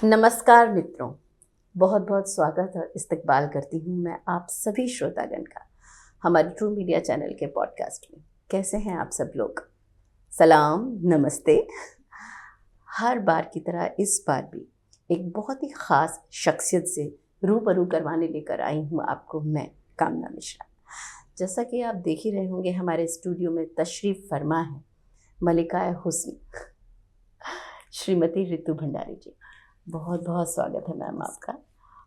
नमस्कार मित्रों, बहुत बहुत स्वागत और इस्तकबाल करती हूँ मैं आप सभी श्रोतागण का हमारे ट्रू मीडिया चैनल के पॉडकास्ट में। कैसे हैं आप सब लोग? सलाम, नमस्ते। हर बार की तरह इस बार भी एक बहुत ही ख़ास शख्सियत से रूबरू करवाने लेकर आई हूँ आपको मैं, कामना मिश्रा। जैसा कि आप देख ही रहे होंगे, हमारे स्टूडियो में तशरीफ़ फरमा है मलिकाए हुस्न श्रीमती रितु भंडारी जी। बहुत बहुत स्वागत है मैम आपका।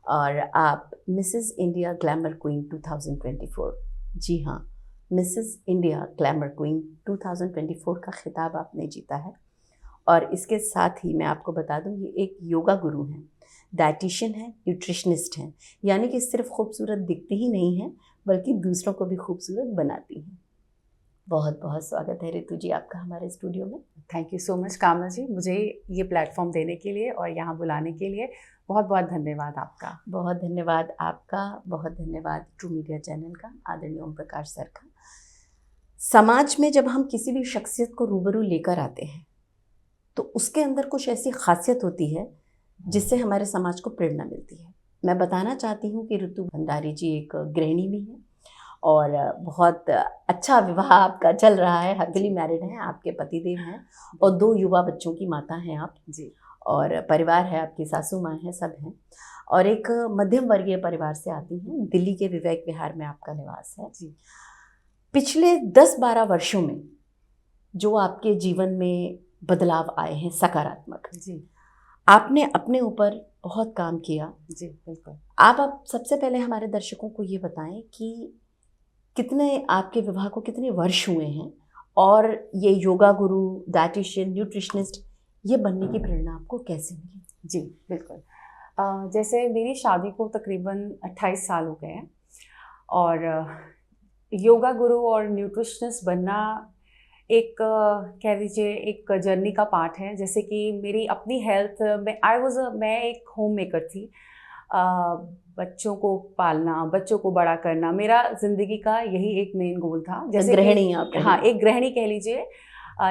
और आप मिसेस इंडिया ग्लैमर क्वीन 2024, जी हाँ, मिसेस इंडिया ग्लैमर क्वीन 2024 का खिताब आपने जीता है। और इसके साथ ही मैं आपको बता दूं, ये एक योगा गुरु हैं, डाइटिशियन हैं, न्यूट्रिशनिस्ट हैं। यानी कि सिर्फ खूबसूरत दिखती ही नहीं है बल्कि दूसरों को भी खूबसूरत बनाती हैं। बहुत बहुत स्वागत है रितु जी आपका हमारे स्टूडियो में। थैंक यू सो मच कामना जी, मुझे ये प्लेटफॉर्म देने के लिए और यहाँ बुलाने के लिए बहुत बहुत धन्यवाद आपका। बहुत धन्यवाद आपका, बहुत धन्यवाद ट्रू मीडिया चैनल का, आदरणीय ओम प्रकाश सर का। समाज में जब हम किसी भी शख्सियत को रूबरू लेकर आते हैं तो उसके अंदर कुछ ऐसी खासियत होती है जिससे हमारे समाज को प्रेरणा मिलती है। मैं बताना चाहती हूँ कि रितु भंडारी जी एक गृहिणी भी हैं और बहुत अच्छा विवाह आपका चल रहा है, हैप्पीली मैरिड हैं, आपके पतिदेव हैं और 2 युवा बच्चों की माता हैं आप जी। और परिवार है, आपकी सासू माँ हैं, सब हैं और एक मध्यम वर्गीय परिवार से आती हैं। दिल्ली के विवेक विहार में आपका निवास है। जी। पिछले 10-12 वर्षों में जो आपके जीवन में बदलाव आए हैं सकारात्मक, जी, आपने अपने ऊपर बहुत काम किया। जी बिल्कुल। आप सबसे पहले हमारे दर्शकों को ये बताएं कि कितने आपके विवाह को कितने वर्ष हुए हैं और ये योगा गुरु, डाइटिशियन, न्यूट्रिशनिस्ट ये बनने की प्रेरणा आपको कैसे मिली? जी बिल्कुल। जैसे मेरी शादी को तकरीबन 28 साल हो गए हैं और योगा गुरु और न्यूट्रिशनिस्ट बनना एक कह लीजिए एक जर्नी का पार्ट है। जैसे कि मेरी अपनी हेल्थ में मैं एक होम मेकर थी। बच्चों को पालना, बच्चों को बड़ा करना मेरा ज़िंदगी का यही एक मेन गोल था। जैसे गृहिणी आप? हाँ, एक गृहिणी कह लीजिए।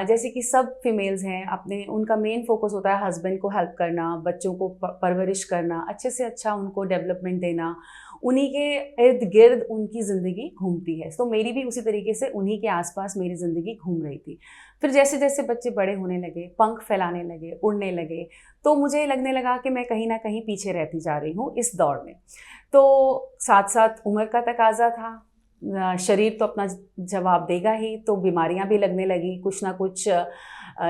जैसे कि सब फीमेल्स हैं, अपने उनका मेन फोकस होता है हस्बैंड को हेल्प करना, बच्चों को परवरिश करना, अच्छे से अच्छा उनको डेवलपमेंट देना, उन्हीं के इर्द गिर्द उनकी ज़िंदगी घूमती है। तो मेरी भी उसी तरीके से उन्हीं के आसपास मेरी ज़िंदगी घूम रही थी। फिर जैसे जैसे बच्चे बड़े होने लगे, पंख फैलाने लगे, उड़ने लगे, तो मुझे लगने लगा कि मैं कहीं ना कहीं पीछे रहती जा रही हूँ इस दौड़ में। तो साथ साथ उम्र का तकाजा था, शरीर तो अपना जवाब देगा ही, तो बीमारियां भी लगने लगी, कुछ ना कुछ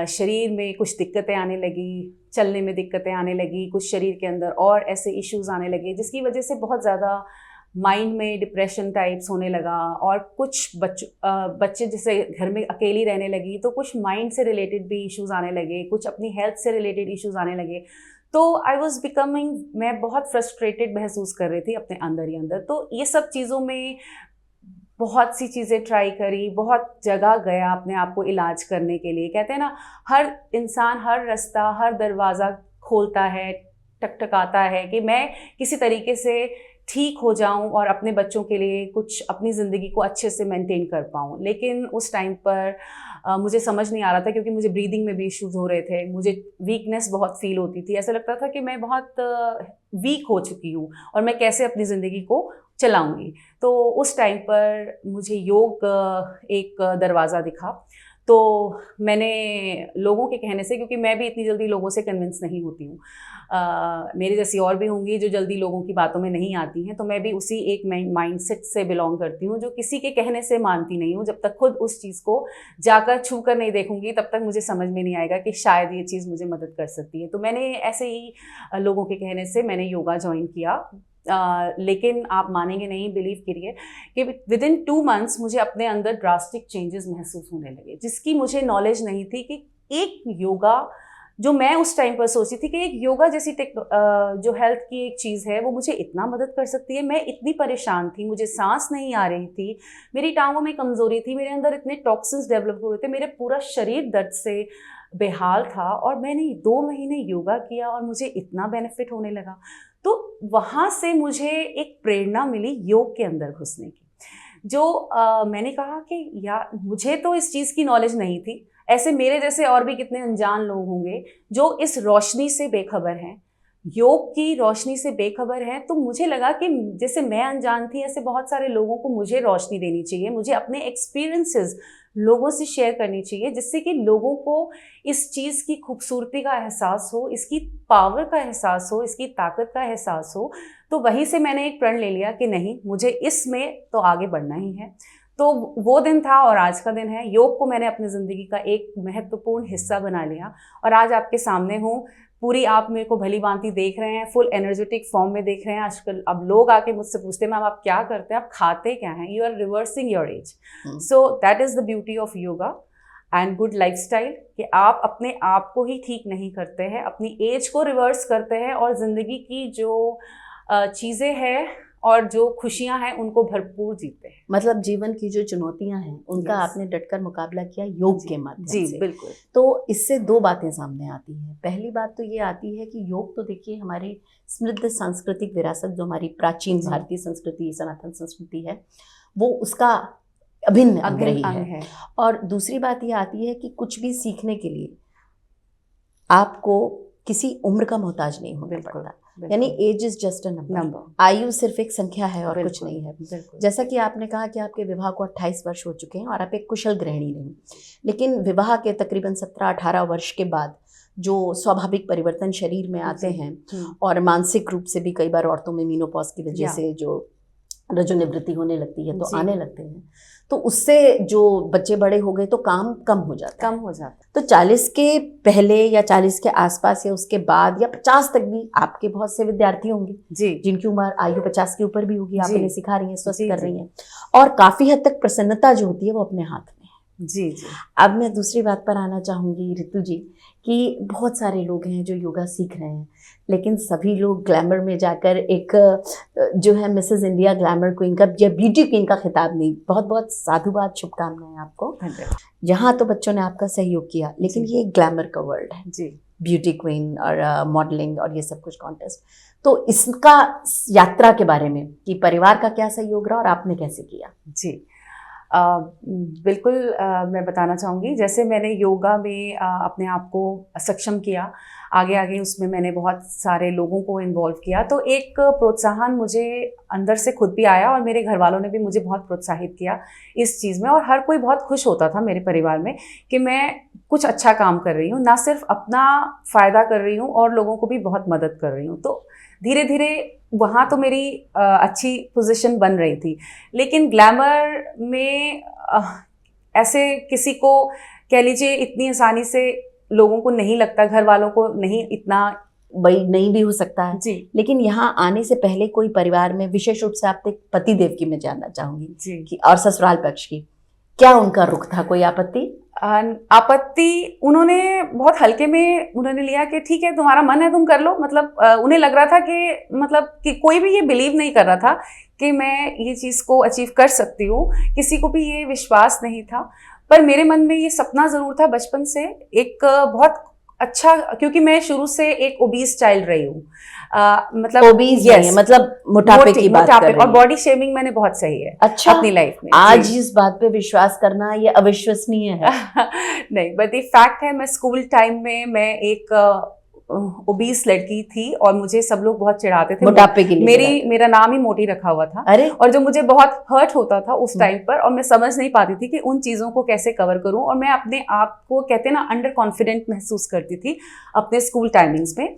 शरीर में कुछ दिक्कतें आने लगी, चलने में दिक्कतें आने लगी, कुछ शरीर के अंदर और ऐसे इश्यूज आने लगे जिसकी वजह से बहुत ज़्यादा माइंड में डिप्रेशन टाइप्स होने लगा। और कुछ बच्चे जैसे घर में अकेली रहने लगी तो कुछ माइंड से रिलेटेड भी इश्यूज आने लगे, कुछ अपनी हेल्थ से रिलेटेड इश्यूज आने लगे। तो आई वॉज बिकमिंग, मैं बहुत फ्रस्ट्रेटेड महसूस कर रही थी अपने अंदर ही अंदर। तो ये सब चीज़ों में बहुत सी चीज़ें ट्राई करी, बहुत जगह गया अपने आप को इलाज करने के लिए। कहते हैं ना, हर इंसान हर रास्ता, हर दरवाज़ा खोलता है, टकटकाता है कि मैं किसी तरीके से ठीक हो जाऊं और अपने बच्चों के लिए कुछ अपनी ज़िंदगी को अच्छे से मेंटेन कर पाऊं। लेकिन उस टाइम पर मुझे समझ नहीं आ रहा था, क्योंकि मुझे ब्रीदिंग में भी इश्यूज हो रहे थे, मुझे वीकनेस बहुत फील होती थी। ऐसा लगता था कि मैं बहुत वीक हो चुकी हूँ और मैं कैसे अपनी ज़िंदगी को चलाऊंगी। तो उस टाइम पर मुझे योग एक दरवाज़ा दिखा। तो मैंने लोगों के कहने से, क्योंकि मैं भी इतनी जल्दी लोगों से कन्विंस नहीं होती हूँ, मेरी जैसी और भी होंगी जो जल्दी लोगों की बातों में नहीं आती हैं, तो मैं भी उसी एक माइंडसेट से बिलोंग करती हूँ जो किसी के कहने से मानती नहीं हूँ। जब तक खुद उस चीज़ को जाकर छू कर नहीं देखूंगी तब तक मुझे समझ में नहीं आएगा कि शायद ये चीज़ मुझे मदद कर सकती है। तो मैंने ऐसे ही लोगों के कहने से मैंने योगा ज्वाइन किया। लेकिन आप मानेंगे नहीं, बिलीव करिए कि विद इन 2 मंथ्स मुझे अपने अंदर ड्रास्टिक चेंजेस महसूस होने लगे, जिसकी मुझे नॉलेज नहीं थी कि एक योगा, जो मैं उस टाइम पर सोची थी कि एक योगा जैसी जो हेल्थ की एक चीज़ है वो मुझे इतना मदद कर सकती है। मैं इतनी परेशान थी, मुझे सांस नहीं आ रही थी, मेरी टांगों में कमज़ोरी थी, मेरे अंदर इतने टॉक्सिन्स डेवलप हो रहे थे, मेरे पूरा शरीर दर्द से बेहाल था। और मैंने 2 महीने योगा किया और मुझे इतना बेनिफिट होने लगा। तो वहाँ से मुझे एक प्रेरणा मिली योग के अंदर घुसने की। जो मैंने कहा कि यार, मुझे तो इस चीज़ की नॉलेज नहीं थी, ऐसे मेरे जैसे और भी कितने अनजान लोग होंगे जो इस रोशनी से बेखबर हैं। योग की रोशनी से बेखबर हैं, तो मुझे लगा कि जैसे मैं अनजान थी, ऐसे बहुत सारे लोगों को मुझे रोशनी देनी चाहिए, मुझे अपने एक्सपीरियंसेस लोगों से शेयर करनी चाहिए, जिससे कि लोगों को इस चीज़ की खूबसूरती का एहसास हो, इसकी पावर का एहसास हो, इसकी ताकत का एहसास हो। तो वहीं से मैंने एक प्रण ले लिया कि नहीं, मुझे इसमें तो आगे बढ़ना ही है। तो वो दिन था और आज का दिन है। योग को मैंने अपनी ज़िंदगी का एक महत्वपूर्ण हिस्सा बना लिया और आज आपके सामने हूँ। पूरी आप मेरे को भली भांति देख रहे हैं, फुल एनर्जेटिक फॉर्म में देख रहे हैं। आजकल अब लोग आके मुझसे पूछते हैं मैम आप क्या करते हैं, आप खाते क्या हैं, you are reversing your age. So that is the beauty of yoga and good lifestyle, कि आप अपने आप को ही ठीक नहीं करते हैं, अपनी एज को रिवर्स करते हैं और ज़िंदगी की जो चीज़ें हैं और जो खुशियां हैं उनको भरपूर जीते हैं। मतलब जीवन की जो चुनौतियां हैं उनका आपने डटकर मुकाबला किया योग के माध्यम से। जी बिल्कुल। तो इससे दो बातें सामने आती हैं। पहली बात तो ये आती है कि योग तो देखिए हमारी समृद्ध सांस्कृतिक विरासत, जो हमारी प्राचीन भारतीय संस्कृति, सनातन संस्कृति है, वो उसका अभिन्न अंग रही है। और दूसरी बात ये आती है कि कुछ भी सीखने के लिए आपको किसी उम्र का मोहताज नहीं होना पड़ता, यानी age is just a number. आयु सिर्फ एक संख्या है और कुछ नहीं है। जैसा कि आपने कहा कि आपके विवाह को 28 वर्ष हो चुके हैं और आप एक कुशल गृहिणी नहीं, लेकिन विवाह के तकरीबन 17-18 वर्ष के बाद जो स्वाभाविक परिवर्तन शरीर में आते हैं और मानसिक रूप से भी कई बार औरतों में मीनोपॉज की वजह से जो रजोनिवृत्ति होने लगती है तो आने लगते हैं, तो उससे जो बच्चे बड़े हो गए तो काम कम हो जाता है। तो 40 के पहले या 40 के आसपास या उसके बाद या 50 तक भी आपके बहुत से विद्यार्थी होंगे जी जिनकी उम्र आयु 50 के ऊपर भी होगी। आप इन्हें सिखा रही हैं, स्वस्थ कर रही हैं और काफ़ी हद तक प्रसन्नता जो होती है वो अपने हाथ में है। जी। अब मैं दूसरी बात पर आना चाहूँगी रितु जी, कि बहुत सारे लोग हैं जो योगा सीख रहे हैं, लेकिन सभी लोग ग्लैमर में जाकर एक जो है मिसेस इंडिया ग्लैमर क्वीन का या ब्यूटी क्वीन का खिताब नहीं। बहुत बहुत साधुवाद, शुभकामनाएं आपको। यहाँ तो बच्चों ने आपका सहयोग किया, लेकिन ये ग्लैमर का वर्ल्ड है जी, ब्यूटी क्वीन और मॉडलिंग और ये सब कुछ कॉन्टेस्ट। तो इसका यात्रा के बारे में कि परिवार का क्या सहयोग रहा और आपने कैसे किया? जी बिल्कुल, मैं बताना चाहूँगी। जैसे मैंने योगा में अपने आप को सक्षम किया, आगे आगे उसमें मैंने बहुत सारे लोगों को इन्वॉल्व किया, तो एक प्रोत्साहन मुझे अंदर से खुद भी आया और मेरे घर वालों ने भी मुझे बहुत प्रोत्साहित किया इस चीज़ में। और हर कोई बहुत खुश होता था मेरे परिवार में कि मैं कुछ अच्छा काम कर रही हूँ, ना सिर्फ अपना फ़ायदा कर रही हूँ और लोगों को भी बहुत मदद कर रही हूँ। तो धीरे धीरे वहाँ तो मेरी अच्छी पोजीशन बन रही थी, लेकिन ग्लैमर में ऐसे किसी को कह लीजिए इतनी आसानी से लोगों को नहीं लगता, घर वालों को नहीं, इतना भाई नहीं भी हो सकता है जी। लेकिन यहाँ आने से पहले कोई परिवार में, विशेष रूप से आपके पति देव की मैं जानना चाहूंगी जी, कि और ससुराल पक्ष की क्या उनका रुख था? कोई आपत्ति उन्होंने बहुत हल्के में उन्होंने लिया कि ठीक है तुम्हारा मन है तुम कर लो। मतलब उन्हें लग रहा था कि कोई भी ये बिलीव नहीं कर रहा था कि मैं ये चीज़ को अचीव कर सकती हूँ, किसी को भी ये विश्वास नहीं था। पर मेरे मन में ये सपना ज़रूर था बचपन से, एक बहुत अच्छा, क्योंकि मैं शुरू से एक ओबीस चाइल्ड रही हूँ। मतलब ओबीस मतलब मोटापे की बात कर रही हैं। और बॉडी शेमिंग मैंने बहुत सही है अच्छा अपनी लाइफ में। आज इस बात पे विश्वास करना ये अविश्वसनीय है। नहीं, बट ये फैक्ट है। मैं स्कूल टाइम में मैं एक ओबीस लड़की थी और मुझे सब लोग बहुत चिढ़ाते थे मोटापे के लिए। मेरा नाम ही मोटी रखा हुआ था। अरे और जो मुझे बहुत हर्ट होता था उस टाइम पर, और मैं समझ नहीं पाती थी कि उन चीज़ों को कैसे कवर करूं। और मैं अपने आप को, कहते हैं ना, अंडर कॉन्फिडेंट महसूस करती थी अपने स्कूल टाइमिंग्स में।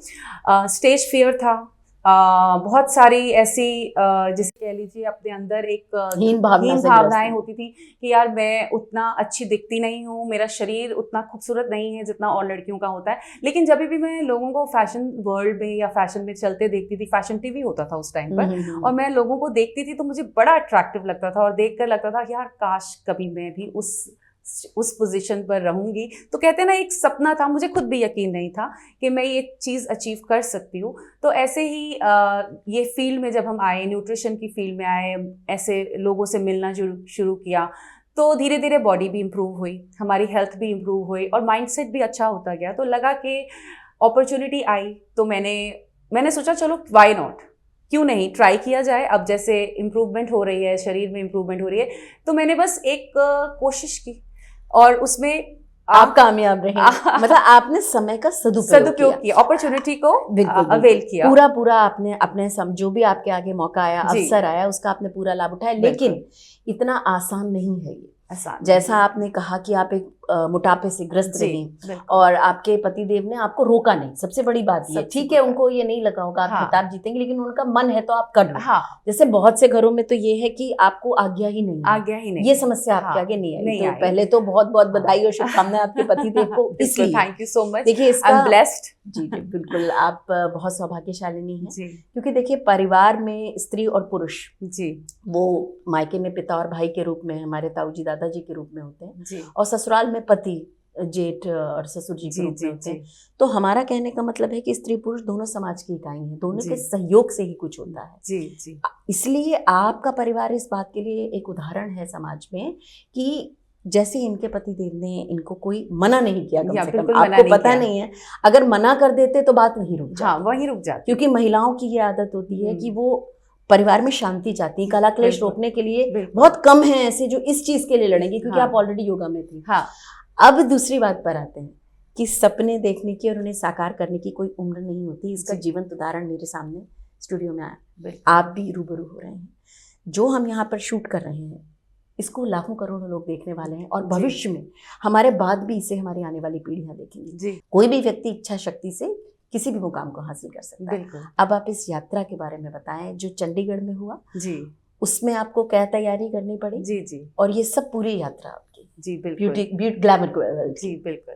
स्टेज फियर था, बहुत सारी ऐसी जिसे कह लीजिए अपने अंदर एक हीन भावनाएं होती थी कि यार मैं उतना अच्छी दिखती नहीं हूँ, मेरा शरीर उतना खूबसूरत नहीं है जितना और लड़कियों का होता है। लेकिन जब भी मैं लोगों को फैशन वर्ल्ड में या फैशन में चलते देखती थी, फैशन टीवी होता था उस टाइम पर, और मैं लोगों को देखती थी तो मुझे बड़ा अट्रैक्टिव लगता था और देख कर लगता था यार काश कभी मैं भी उस पोजीशन पर रहूंगी। तो कहते हैं ना, एक सपना था, मुझे खुद भी यकीन नहीं था कि मैं ये चीज़ अचीव कर सकती हूँ। तो ऐसे ही ये फील्ड में जब हम आए, न्यूट्रिशन की फील्ड में आए, ऐसे लोगों से मिलना शुरू किया, तो धीरे धीरे बॉडी भी इम्प्रूव हुई, हमारी हेल्थ भी इम्प्रूव हुई और माइंडसेट भी अच्छा होता गया। तो लगा कि अपॉर्चुनिटी आई, तो मैंने सोचा चलो व्हाई नॉट, क्यों नहीं ट्राई किया जाए। अब जैसे इम्प्रूवमेंट हो रही है, शरीर में इम्प्रूवमेंट हो रही है, तो मैंने बस एक कोशिश की और उसमें आप कामयाब रहे। मतलब आपने समय का सदुपयोग किया, अपॉर्चुनिटी को बिल्कुल अवेल किया, पूरा आपने अपने जो भी आपके आगे मौका आया, अवसर आया, उसका आपने पूरा लाभ उठाया। लेकिन इतना आसान नहीं है ये। जैसा आपने कहा कि आप एक मोटापे से ग्रस्त रही और आपके पतिदेव ने आपको रोका नहीं, सबसे बड़ी बात ये। ठीक है, उनको ये नहीं लगा होगा आप खिताब जीतेंगे, लेकिन उनका मन है तो आप कर लो। जैसे बहुत से घरों में तो ये है कि आपको आज्ञा ही नहीं, ये समस्या आपके आगे नहीं आई। तो पहले तो बहुत बहुत बधाई और शुभकामनाएं आपके पतिदेव को। इसलिए थैंक यू सो मच। देखिए, इसका आई एम ब्लेस्ड। जी बिल्कुल, आप बहुत सौभाग्यशालिनी हैं, क्योंकि देखिए परिवार में स्त्री और पुरुष वो मायके में पिता और भाई के रूप में, हमारे ताऊ जी दादाजी के रूप में होते हैं, और ससुराल में पति, जेठ और ससुर जी के रूप में होते हैं। तो हमारा कहने का मतलब है कि स्त्री पुरुष दोनों समाज की इकाई हैं, दोनों के सहयोग से ही कुछ होता है। इसलिए आपका परिवार इस बात के लिए एक उदाहरण है समाज में कि जैसे इनके पतिदेव ने इनको कोई मना नहीं किया, कम से कम आपको पता नहीं है, अगर मना कर देते तो बात वहीं रुक जाती। वहीं रुक जाती, क्योंकि महिलाओं की ये आदत होती है कि वो परिवार में शांति चाहती है। कला क्लेश रोकने के लिए बहुत कम है ऐसे जो इस चीज के लिए लड़ेंगे, क्योंकि आप ऑलरेडी योगा में थी। अब दूसरी बात पर आते हैं कि सपने देखने की और उन्हें साकार करने की कोई उम्र नहीं होती। इसका जीवंत उदाहरण मेरे सामने स्टूडियो में आया, आप भी रूबरू हो रहे हैं। जो हम यहाँ पर शूट कर रहे हैं, इसको लाखों करोड़ों लोग देखने वाले हैं, और भविष्य में हमारे बाद भी इसे हमारी आने वाली पीढ़ियां देखेंगी। कोई भी व्यक्ति इच्छा शक्ति से किसी भी मुकाम को हासिल कर सकता है। अब आप इस यात्रा के बारे में बताएं जो चंडीगढ़ में हुआ। उसमें आपको क्या तैयारी करनी पड़ी? और ये सब पूरी यात्रा आपकी ब्यूटी ग्लैमर को। बिल्कुल।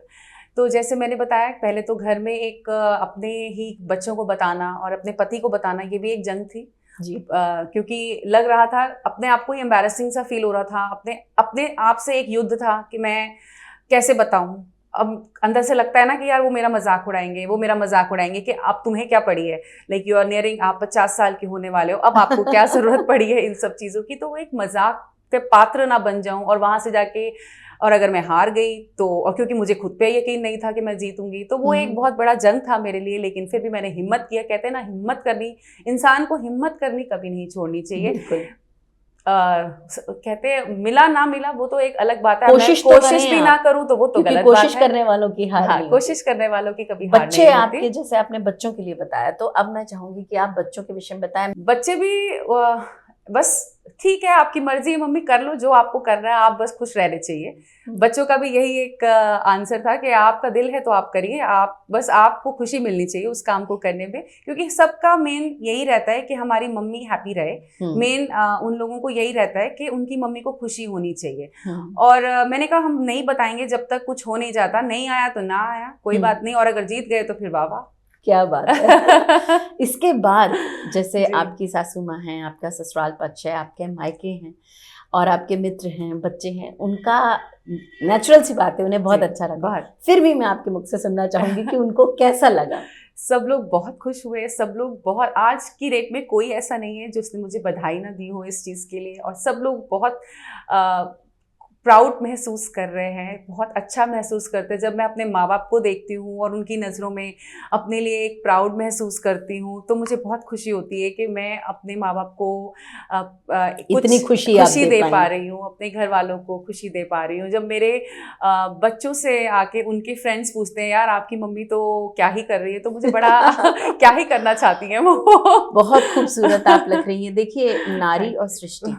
तो जैसे मैंने बताया, पहले तो घर में एक अपने ही बच्चों को बताना और अपने पति को बताना, ये भी एक जंग थी क्योंकि लग रहा था, अपने आप को ही एम्बैरेसिंग सा फील हो रहा था, अपने आप से एक युद्ध था कि मैं कैसे बताऊं। अब अंदर से लगता है ना कि यार वो मेरा मजाक उड़ाएंगे कि अब तुम्हें क्या पड़ी है, लाइक यू आर नियरिंग, आप 50 साल के होने वाले हो, अब आपको क्या जरूरत पड़ी है इन सब चीज़ों की। तो वो एक मजाक के पात्र ना बन जाऊं, और वहां से जाके और अगर मैं हार गई तो, और क्योंकि मुझे खुद पे यकीन नहीं था कि मैं जीतूंगी, तो वो एक बहुत बड़ा जंग था मेरे लिए। लेकिन फिर भी मैंने हिम्मत किया। कहते हैं ना, हिम्मत करनी, इंसान को हिम्मत करनी कभी नहीं छोड़नी चाहिए। कहते हैं मिला ना मिला वो तो एक अलग बात है, कोशिश भी ना करूं तो वो तो गलत बात है। कोशिश करने वालों की हार नहीं, कोशिश करने वालों की कभी हार नहीं होती। बच्चे आपके, जैसे आपने बच्चों के लिए बताया, तो अब मैं चाहूंगी कि आप बच्चों के विषय में बताएं। बच्चे भी बस ठीक है, आपकी मर्जी है मम्मी, कर लो जो आपको करना है, आप बस खुश रहने चाहिए। बच्चों का भी यही एक आंसर था कि आपका दिल है तो आप करिए, आप बस आपको खुशी मिलनी चाहिए उस काम को करने में, क्योंकि सबका मेन यही रहता है कि हमारी मम्मी हैप्पी रहे। मेन उन लोगों को यही रहता है कि उनकी मम्मी को खुशी होनी चाहिए। और मैंने कहा हम नहीं बताएंगे जब तक कुछ हो नहीं जाता, नहीं आया तो ना आया, कोई बात नहीं, और अगर जीत गए तो फिर वाह वाह, क्या बात है। इसके बाद जैसे आपकी सासू माँ हैं, आपका ससुराल पक्ष है, आपके मायके हैं और आपके मित्र हैं, बच्चे हैं, उनका नेचुरल सी बात है, उन्हें बहुत अच्छा लगा। फिर भी मैं आपके मुख से सुनना चाहूंगी कि उनको कैसा लगा। सब लोग बहुत खुश हुए, सब लोग बहुत, आज की डेट में कोई ऐसा नहीं है जिसने मुझे बधाई ना दी हो इस चीज़ के लिए, और सब लोग बहुत प्राउड महसूस कर रहे हैं, बहुत अच्छा महसूस करते हैं। जब मैं अपने माँ बाप को देखती हूँ और उनकी नज़रों में अपने लिए एक प्राउड महसूस करती हूँ, तो मुझे बहुत खुशी होती है कि मैं अपने माँ बाप को इतनी खुशी दे पा रही हूँ, अपने घर वालों को खुशी दे पा रही हूँ। जब मेरे बच्चों से आके उनके फ्रेंड्स पूछते हैं यार आपकी मम्मी तो क्या ही कर रही है, तो मुझे बड़ा क्या ही करना चाहती हैं वो। बहुत खूबसूरत आप लग रही हैं। देखिए, नारी और सृष्टि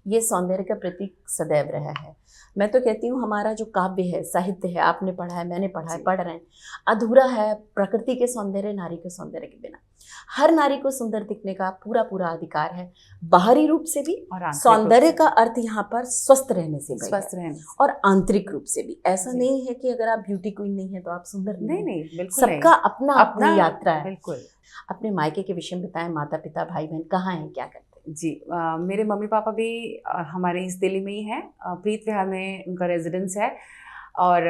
ये सौंदर्य का प्रतीक सदैव रहा है। मैं तो कहती हूँ हमारा जो काव्य है, साहित्य है, आपने पढ़ा है, मैंने पढ़ा है, पढ़ रहे हैं, अधूरा है प्रकृति के सौंदर्य, नारी के सौंदर्य के बिना। हर नारी को सुंदर दिखने का पूरा पूरा अधिकार है, बाहरी रूप से भी, सौंदर्य का अर्थ यहाँ पर स्वस्थ रहने से भी, स्वस्थ रहने और आंतरिक रूप से भी। ऐसा नहीं है कि अगर आप ब्यूटी क्वीन नहीं है तो आप सुंदर नहीं, बिल्कुल सबका अपना अपनी यात्रा है। बिल्कुल। अपने मायके के विषय में बताएं, माता पिता भाई बहन कहाँ हैं, क्या करते हैं? जी, मेरे मम्मी पापा भी हमारे इस दिल्ली में ही हैं, प्रीत विहार में उनका रेजिडेंस है, और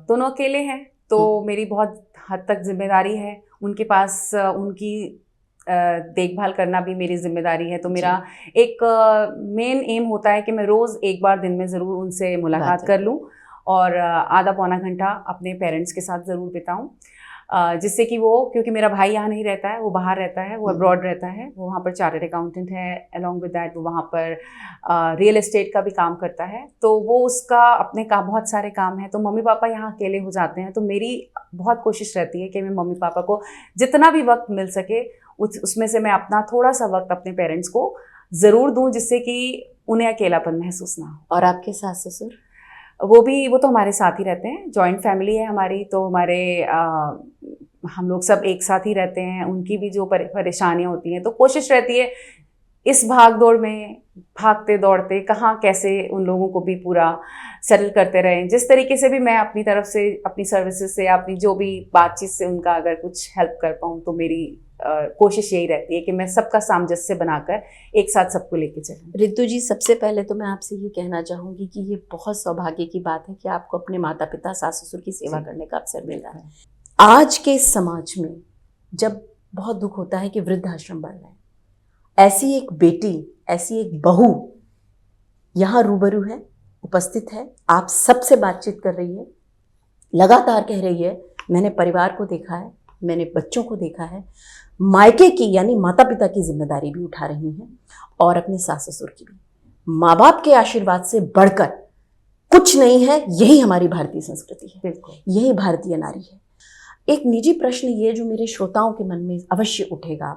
दोनों अकेले हैं, तो मेरी बहुत हद तक जिम्मेदारी है उनके पास, उनकी देखभाल करना भी मेरी जिम्मेदारी है। तो मेरा एक मेन एम होता है कि मैं रोज़ एक बार दिन में ज़रूर उनसे मुलाकात कर लूँ और आधा पौना घंटा अपने पेरेंट्स के साथ ज़रूर बिताऊँ। जिससे कि वो, क्योंकि मेरा भाई यहाँ नहीं रहता है, वो बाहर रहता है, वो अब्रॉड रहता है, वो वहाँ पर चार्टर्ड अकाउंटेंट है, अलॉन्ग विद दैट वो वहाँ पर रियल एस्टेट का भी काम करता है, तो वो उसका अपने काम, बहुत सारे काम है, तो मम्मी पापा यहाँ अकेले हो जाते हैं। तो मेरी बहुत कोशिश रहती है कि मैं मम्मी पापा को जितना भी वक्त मिल सके उसमें से मैं अपना थोड़ा सा वक्त अपने पेरेंट्स को ज़रूर दूँ, जिससे कि उन्हें अकेलापन महसूस ना हो। और आपके सास ससुर? वो तो हमारे साथ ही रहते हैं, जॉइंट फैमिली है हमारी, तो हमारे हम लोग सब एक साथ ही रहते हैं। उनकी भी जो परेशानियां होती हैं, तो कोशिश रहती है इस भाग दौड़ में, भागते दौड़ते कहाँ कैसे उन लोगों को भी पूरा सेटल करते रहें। जिस तरीके से भी मैं अपनी तरफ से, अपनी सर्विसेज से, अपनी जो भी बातचीत से उनका अगर कुछ हेल्प कर पाऊँ, तो मेरी कोशिश यही रहती है कि मैं सबका सामंजस्य बनाकर एक साथ सबको लेके चलूं। रितु जी, सबसे पहले तो मैं आपसे ये कहना चाहूँगी कि ये बहुत सौभाग्य की बात है कि आपको अपने माता पिता, सास ससुर की सेवा करने का अवसर मिल रहा है। आज के समाज में जब बहुत दुख होता है कि वृद्धाश्रम बढ़ रहे हैं, ऐसी एक बेटी, ऐसी एक बहू यहाँ रूबरू है, उपस्थित है, आप सबसे बातचीत कर रही है, लगातार कह रही है मैंने परिवार को देखा है, मैंने बच्चों को देखा है, मायके की यानी माता पिता की जिम्मेदारी भी उठा रही हैं और अपने सास ससुर की भी। माँ बाप के आशीर्वाद से बढ़कर कुछ नहीं है, यही हमारी भारतीय संस्कृति है, बिल्कुल यही भारतीय नारी है। एक निजी प्रश्न ये जो मेरे श्रोताओं के मन में अवश्य उठेगा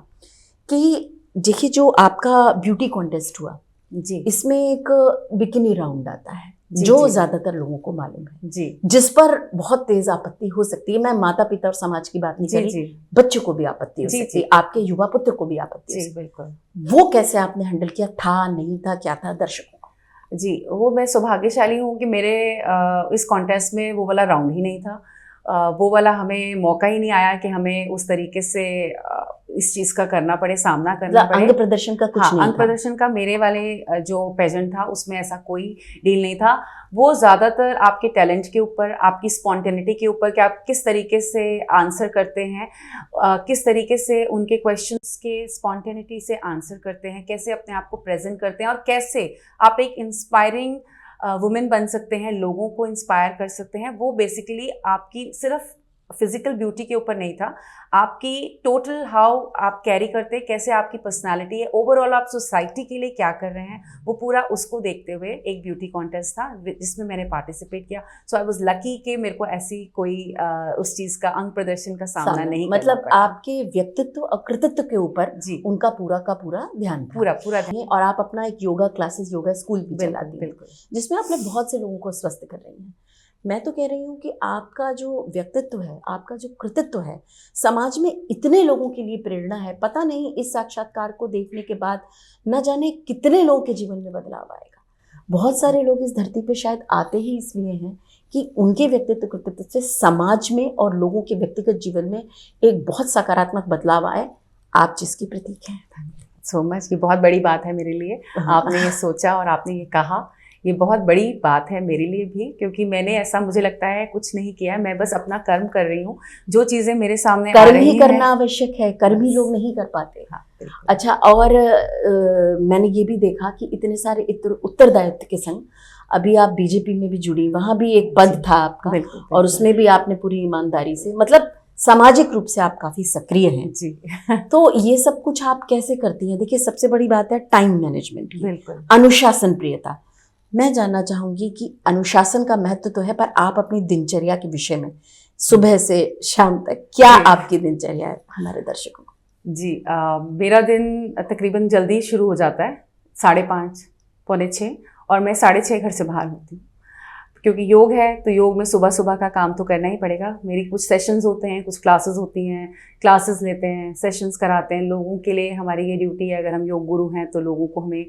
कि देखिए, जो आपका ब्यूटी कॉन्टेस्ट हुआ जी, इसमें एक बिकिनी राउंड आता है जी, जो जी, ज्यादातर लोगों को मालूम है, जी जिस पर बहुत तेज आपत्ति हो सकती है। मैं माता पिता और समाज की बात नहीं कर जी रही, जी बच्चों को भी आपत्ति हो जी, सकती है, जी। आपके युवा पुत्र को भी आपत्ति हो जी सकती बिल्कुल है। वो कैसे आपने हैंडल किया? था, नहीं था, क्या था दर्शकों को? जी, वो मैं सौभाग्यशाली हूँ कि मेरे इस कॉन्टेस्ट में वो वाला राउंड ही नहीं था। वो वाला हमें मौका ही नहीं आया कि हमें उस तरीके से इस चीज़ का करना पड़े, सामना करना पड़े। अंग प्रदर्शन का कुछ हाँ, नहीं अंग था? प्रदर्शन का मेरे वाले जो पेजेंट था उसमें ऐसा कोई डील नहीं था। वो ज़्यादातर आपके टैलेंट के ऊपर, आपकी स्पॉन्टेनिटी के ऊपर, कि आप किस तरीके से आंसर करते हैं, किस तरीके से उनके क्वेश्चंस के स्पॉन्टेनिटी से आंसर करते हैं, कैसे अपने आप को प्रेजेंट करते हैं, और कैसे आप एक इंस्पायरिंग वुमेन बन सकते हैं, लोगों को इंस्पायर कर सकते हैं। वो बेसिकली आपकी सिर्फ फिजिकल ब्यूटी के ऊपर नहीं था, आपकी टोटल हाउ आप कैरी करते हैं, कैसे आपकी पर्सनालिटी है, ओवरऑल आप सोसाइटी के लिए क्या कर रहे हैं, वो पूरा उसको देखते हुए एक ब्यूटी कॉन्टेस्ट था जिसमें मैंने पार्टिसिपेट किया। सो आई वाज लकी कि मेरे को ऐसी कोई उस चीज़ का, अंग प्रदर्शन का सामना नहीं मतलब करना पड़ा। आपके व्यक्तित्व और कृतित्व के ऊपर जी, उनका पूरा का पूरा ध्यान था। पूरा और आप अपना एक योगा क्लासेस, योगा स्कूल भी बिल्कुल चलाती हैं, बिल्कुल। जिसमें आपने बहुत से लोगों को स्वस्थ कर रही हैं। मैं तो कह रही हूँ कि आपका जो व्यक्तित्व है, आपका जो कृतित्व है, समाज में इतने लोगों के लिए प्रेरणा है। पता नहीं इस साक्षात्कार को देखने के बाद न जाने कितने लोगों के जीवन में बदलाव आएगा। बहुत सारे लोग इस धरती पे शायद आते ही इसलिए हैं कि उनके व्यक्तित्व कृतित्व से समाज में और लोगों के व्यक्तिगत जीवन में एक बहुत सकारात्मक बदलाव आए। आप जिसकी प्रतीक हैं। सो मच, ये बहुत बड़ी बात है मेरे लिए। आपने ये सोचा और आपने ये कहा, ये बहुत बड़ी बात है मेरे लिए भी, क्योंकि मैंने ऐसा, मुझे लगता है, कुछ नहीं किया है। मैं बस अपना कर्म कर रही हूँ। जो चीज़ें मेरे सामने आ कर्म रही ही करना हैं, आवश्यक है, कर्म ही लोग नहीं कर पाते। हाँ, बिल्कुल। अच्छा, और मैंने ये भी देखा कि इतने सारे उत्तरदायित्व के संग अभी आप बीजेपी में भी जुड़ी, वहां भी एक पद था आपका, बिल्कुल, और उसमें भी आपने पूरी ईमानदारी से, मतलब सामाजिक रूप से आप काफी सक्रिय हैं जी। तो ये सब कुछ आप कैसे करती हैं? देखिए, सबसे बड़ी बात है टाइम मैनेजमेंट की, बिल्कुल। अनुशासन प्रियता। मैं जानना चाहूंगी कि अनुशासन का महत्व तो है, पर आप अपनी दिनचर्या के विषय में सुबह से शाम तक क्या आपकी दिनचर्या है हमारे दर्शकों को? जी, मेरा दिन तकरीबन जल्दी शुरू हो जाता है, 5:30 पौने 6, और मैं 6:30 घर से बाहर होती हूँ, क्योंकि योग है तो योग में सुबह सुबह का काम तो करना ही पड़ेगा। मेरी कुछ सेशंस होते हैं, कुछ क्लासेस होती हैं, क्लासेस लेते हैं, सेशंस कराते हैं लोगों के लिए। हमारी ये ड्यूटी है, अगर हम योग गुरु हैं तो लोगों को हमें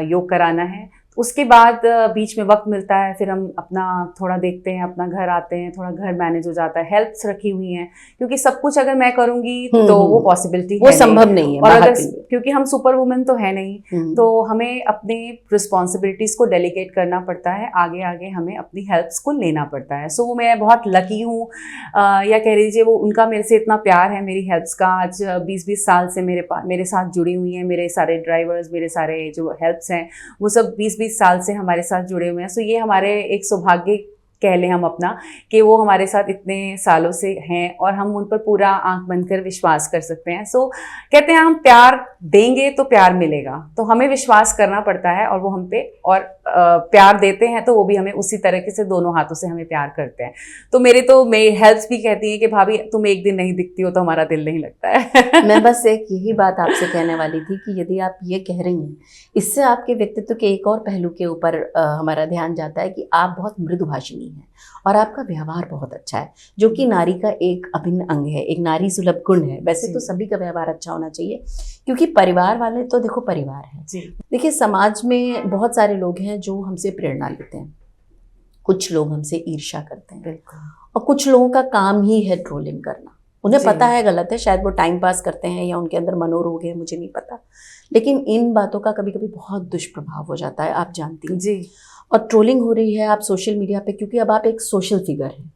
योग कराना है। उसके बाद बीच में वक्त मिलता है, फिर हम अपना थोड़ा देखते हैं, अपना घर आते हैं, थोड़ा घर मैनेज हो जाता है। हेल्प्स रखी हुई हैं, क्योंकि सब कुछ अगर मैं करूँगी तो वो पॉसिबिलिटी वो संभव नहीं है, और अगर क्योंकि हम सुपर वुमेन तो है नहीं, तो हमें अपनी रिस्पॉन्सिबिलिटीज़ को डेलीगेट करना पड़ता है, आगे आगे हमें अपनी हेल्प्स को लेना पड़ता है। सो मैं बहुत लकी हूँ, या कह लीजिए वो उनका मेरे से इतना प्यार है, मेरी हेल्प्स का। आज 20-20 साल से मेरे साथ जुड़ी हुई हैं। मेरे सारे ड्राइवर्स, मेरे सारे जो हेल्प्स हैं, वो सब 20-20 साल से हमारे साथ जुड़े हुए हैं। सो ये हमारे एक सौभाग्य कह लें हम अपना, कि वो हमारे साथ इतने सालों से हैं और हम उन पर पूरा आंख बंद कर विश्वास कर सकते हैं। सो कहते हैं हम प्यार देंगे तो प्यार मिलेगा, तो हमें विश्वास करना पड़ता है और वो हम पे, और प्यार देते हैं तो वो भी हमें उसी तरीके से दोनों हाथों से हमें प्यार करते हैं। तो मेरी हेल्प्स भी कहती हैं कि भाभी तुम एक दिन नहीं दिखती हो तो हमारा दिल नहीं लगता है। मैं बस एक यही बात आपसे कहने वाली थी कि यदि आप ये कह रही हैं, इससे आपके व्यक्तित्व के एक और पहलू के ऊपर हमारा ध्यान जाता है कि आप बहुत मृदुभाषिणी हैं और आपका व्यवहार बहुत अच्छा है, जो कि नारी का एक अभिन्न अंग है, एक नारी सुलभ गुण है। वैसे तो सभी का व्यवहार अच्छा होना चाहिए, क्योंकि परिवार वाले तो देखो परिवार है। देखिए समाज में बहुत सारे लोग हैं जो हमसे प्रेरणा लेते हैं, कुछ लोग हमसे ईर्ष्या करते हैं, और कुछ लोगों का काम ही है ट्रोलिंग करना। उन्हें पता है गलत है, शायद वो टाइम पास करते हैं या उनके अंदर मनोरोग है, मुझे नहीं पता, लेकिन इन बातों का कभी कभी बहुत दुष्प्रभाव हो जाता है, आप जानती हैं जी। और ट्रोलिंग हो रही है आप सोशल मीडिया पे, क्योंकि अब आप एक सोशल फिगर हैं,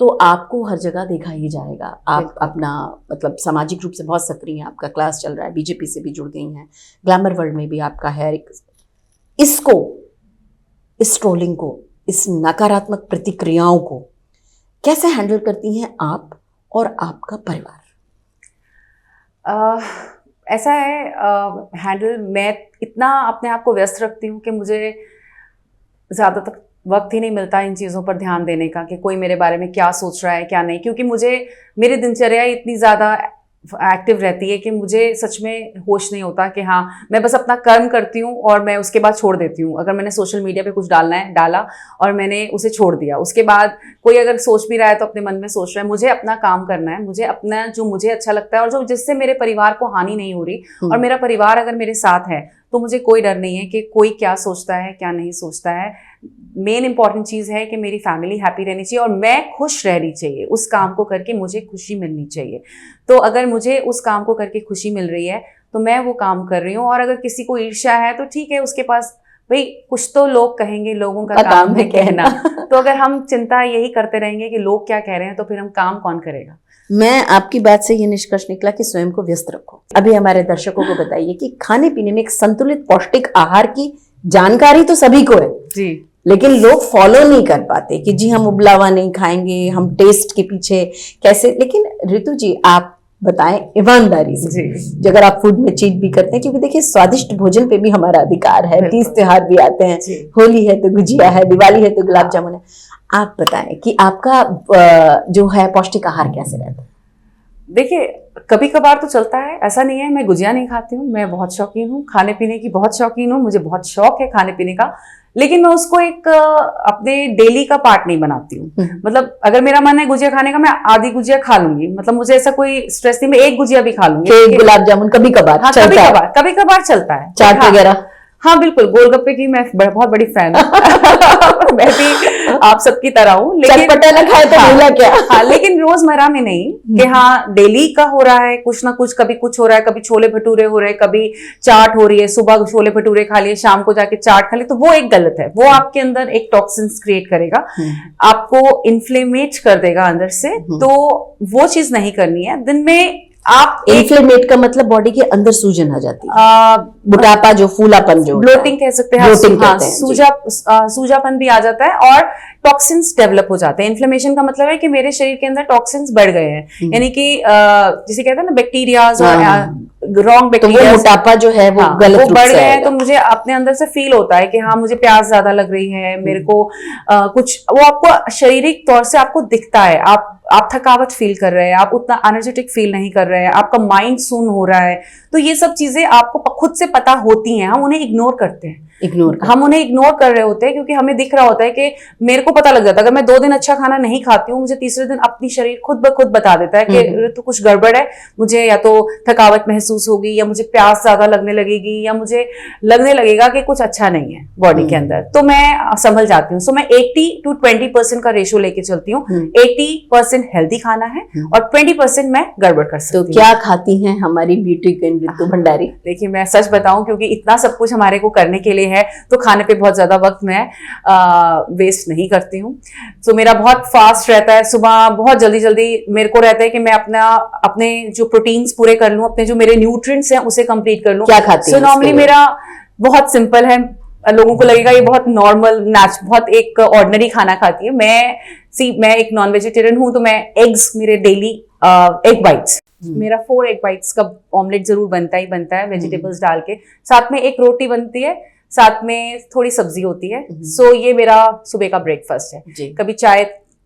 तो आपको हर जगह देखा ही जाएगा। आप अपना मतलब सामाजिक रूप से बहुत सक्रिय हैं, आपका क्लास चल रहा है, बीजेपी से भी जुड़ गई हैं, ग्लैमर वर्ल्ड में भी आपका है। इसको, इस ट्रोलिंग को, इस नकारात्मक प्रतिक्रियाओं को कैसे हैंडल करती हैं आप और आपका परिवार? ऐसा है, हैंडल मैं इतना अपने आप को व्यस्त रखती हूँ कि मुझे ज़्यादा तक वक्त ही नहीं मिलता इन चीज़ों पर ध्यान देने का कि कोई मेरे बारे में क्या सोच रहा है क्या नहीं, क्योंकि मुझे मेरी दिनचर्या इतनी ज़्यादा एक्टिव रहती है कि मुझे सच में होश नहीं होता कि हाँ मैं बस अपना कर्म करती हूँ और मैं उसके बाद छोड़ देती हूँ। अगर मैंने सोशल मीडिया पे कुछ डालना है डाला और मैंने उसे छोड़ दिया, उसके बाद कोई अगर सोच भी रहा है तो अपने मन में सोच रहा है। मुझे अपना काम करना है, मुझे अपना जो मुझे अच्छा लगता है और जो जिससे मेरे परिवार को हानि नहीं हो रही, और मेरा परिवार अगर मेरे साथ है तो मुझे कोई डर नहीं है कि कोई क्या सोचता है क्या नहीं सोचता है। मेन इंपॉर्टेंट चीज़ है कि मेरी फैमिली हैप्पी रहनी चाहिए और मैं खुश रहनी चाहिए। उस काम को करके मुझे खुशी मिलनी चाहिए। तो अगर मुझे उस काम को करके खुशी मिल रही है तो मैं वो काम कर रही हूँ। और अगर किसी को ईर्ष्या है तो ठीक है, उसके पास भाई कुछ तो लोग कहेंगे, लोगों का काम है कहना। तो अगर हम चिंता यही करते रहेंगे कि लोग क्या कह रहे हैं तो फिर हम काम कौन करेगा। मैं आपकी बात से ये निष्कर्ष निकला कि स्वयं को व्यस्त रखो। अभी हमारे दर्शकों को बताइए कि खाने पीने में एक संतुलित पौष्टिक आहार की जानकारी तो सभी को है जी, लेकिन लोग फॉलो नहीं कर पाते कि जी हम उबला हुआ नहीं खाएंगे, हम टेस्ट के पीछे कैसे। लेकिन ऋतु जी आप बताएं ईमानदारी से, अगर आप फूड में चीट भी करते हैं, क्योंकि देखिए स्वादिष्ट भोजन पे भी हमारा अधिकार है, तीज त्योहार भी आते हैं, होली है तो गुजिया है, दिवाली है तो गुलाब जामुन है। आप बताएं कि आपका जो है पौष्टिक आहार कैसे रहता है? देखिए कभी कभार तो चलता है, ऐसा नहीं है मैं गुजिया नहीं खाती हूँ, मैं बहुत शौकीन हूँ खाने पीने की, बहुत शौकीन हूँ, मुझे बहुत शौक है खाने पीने का, लेकिन मैं उसको एक अपने डेली का पार्ट नहीं बनाती हूँ। मतलब अगर मेरा मन है गुजिया खाने का, मैं आधी गुजिया खा लूंगी, मतलब मुझे ऐसा कोई स्ट्रेस नहीं, मैं एक गुजिया भी खा लूंगी। गुलाब जामुन कभी कभार, हाँ कभी कभार चलता है। चाट वगैरह, हाँ बिल्कुल, गोलगप्पे की मैं बहुत बड़ी फैन हूँ। मैं भी आप सबकी तरह हूँ, लेकिन चटपटा ना खाए तो मिला क्या। हाँ, लेकिन रोजमर्रा में नहीं कि हाँ डेली का हो रहा है कुछ ना कुछ, कभी कुछ हो रहा है, कभी छोले भटूरे हो रहे हैं, कभी चाट हो रही है, सुबह छोले भटूरे खा लिए, शाम को जाके चाट खा लिए, तो वो एक गलत है। वो आपके अंदर एक टॉक्सिन्स क्रिएट करेगा, आपको इन्फ्लेमेट कर देगा अंदर से, तो वो चीज नहीं करनी है। दिन में आप इन्फ्लेमेट का मतलब बॉडी के अंदर सूजन आ जाती है, मोटापा जो फूलापन जो ब्लोटिंग कह सकते हैं, सूजापन भी आ जाता है और टॉक्सिन्स डेवलप हो जाते हैं। इन्फ्लेमेशन का मतलब है कि मेरे शरीर के अंदर टॉक्सिन्स बढ़ गए हैं, यानी कि जिसे कहते हैं ना बैक्टीरियाज और रॉन्ग बैक्टीरिया, तो मोटापा जो है वो गलत रूप से बढ़ गए हैं। तो मुझे अपने अंदर से फील होता है कि हाँ मुझे प्यास ज्यादा लग रही है, मेरे को कुछ वो आपको शारीरिक तौर से आपको दिखता है, आप थकावट फील कर रहे हैं, आप उतना एनर्जेटिक फील नहीं कर रहे हैं, आपका माइंड सुन हो रहा है। तो ये सब चीजें आपको खुद से पता होती हैं, हम उन्हें इग्नोर करते हैं, हम उन्हें इग्नोर कर रहे होते हैं, क्योंकि हमें दिख रहा होता है कि मेरे को पता लग जाता है अगर मैं 2 दिन अच्छा खाना नहीं खाती हूँ, मुझे तीसरे दिन अपनी शरीर खुद ब खुद बता देता है कि तो कुछ गड़बड़ है, मुझे या तो थकावट महसूस होगी, या मुझे प्यास ज्यादा लगने लगेगी, या मुझे लगने लगेगा कि कुछ अच्छा नहीं है बॉडी के अंदर। तो मैं संभल जाती हूँ। सो मैं 80 to 20% का रेशियो लेके चलती हूँ। 80% हेल्दी खाना है और 20% मैं गड़बड़ कर सकती हूँ। तो क्या खाती हैं हमारी ब्यूटी क्वीन ऋतु भंडारी? देखिए मैं सच बताऊं, क्योंकि इतना सब कुछ हमारे को करने के लिए है, तो खाने पे बहुत ज्यादा वक्त मैं वेस्ट नहीं करती हूँ। तो मेरा बहुत फास्ट रहता है, सुबह बहुत जल्दी जल्दी मेरे को रहता है कि मैं अपने जो प्रोटीन्स पूरे कर लूं, अपने जो मेरे न्यूट्रिएंट्स हैं उसे कंप्लीट कर लूं। क्या खाती हैं? सो नॉर्मली मेरा बहुत सिंपल है, लोगों को लगेगा ये बहुत नॉर्मल बहुत एक ऑर्डिनरी खाना खाती है। मैं एक नॉन वेजिटेरियन हूं, तो मैं एग्स मेरे डेली एग वाइट्स, मेरा 4 एग वाइट्स का ऑमलेट जरूर बनता है वेजिटेबल्स डाल के। साथ में एक रोटी बनती है, साथ में थोड़ी सब्जी होती है। सो ये मेरा सुबह का ब्रेकफास्ट है। कभी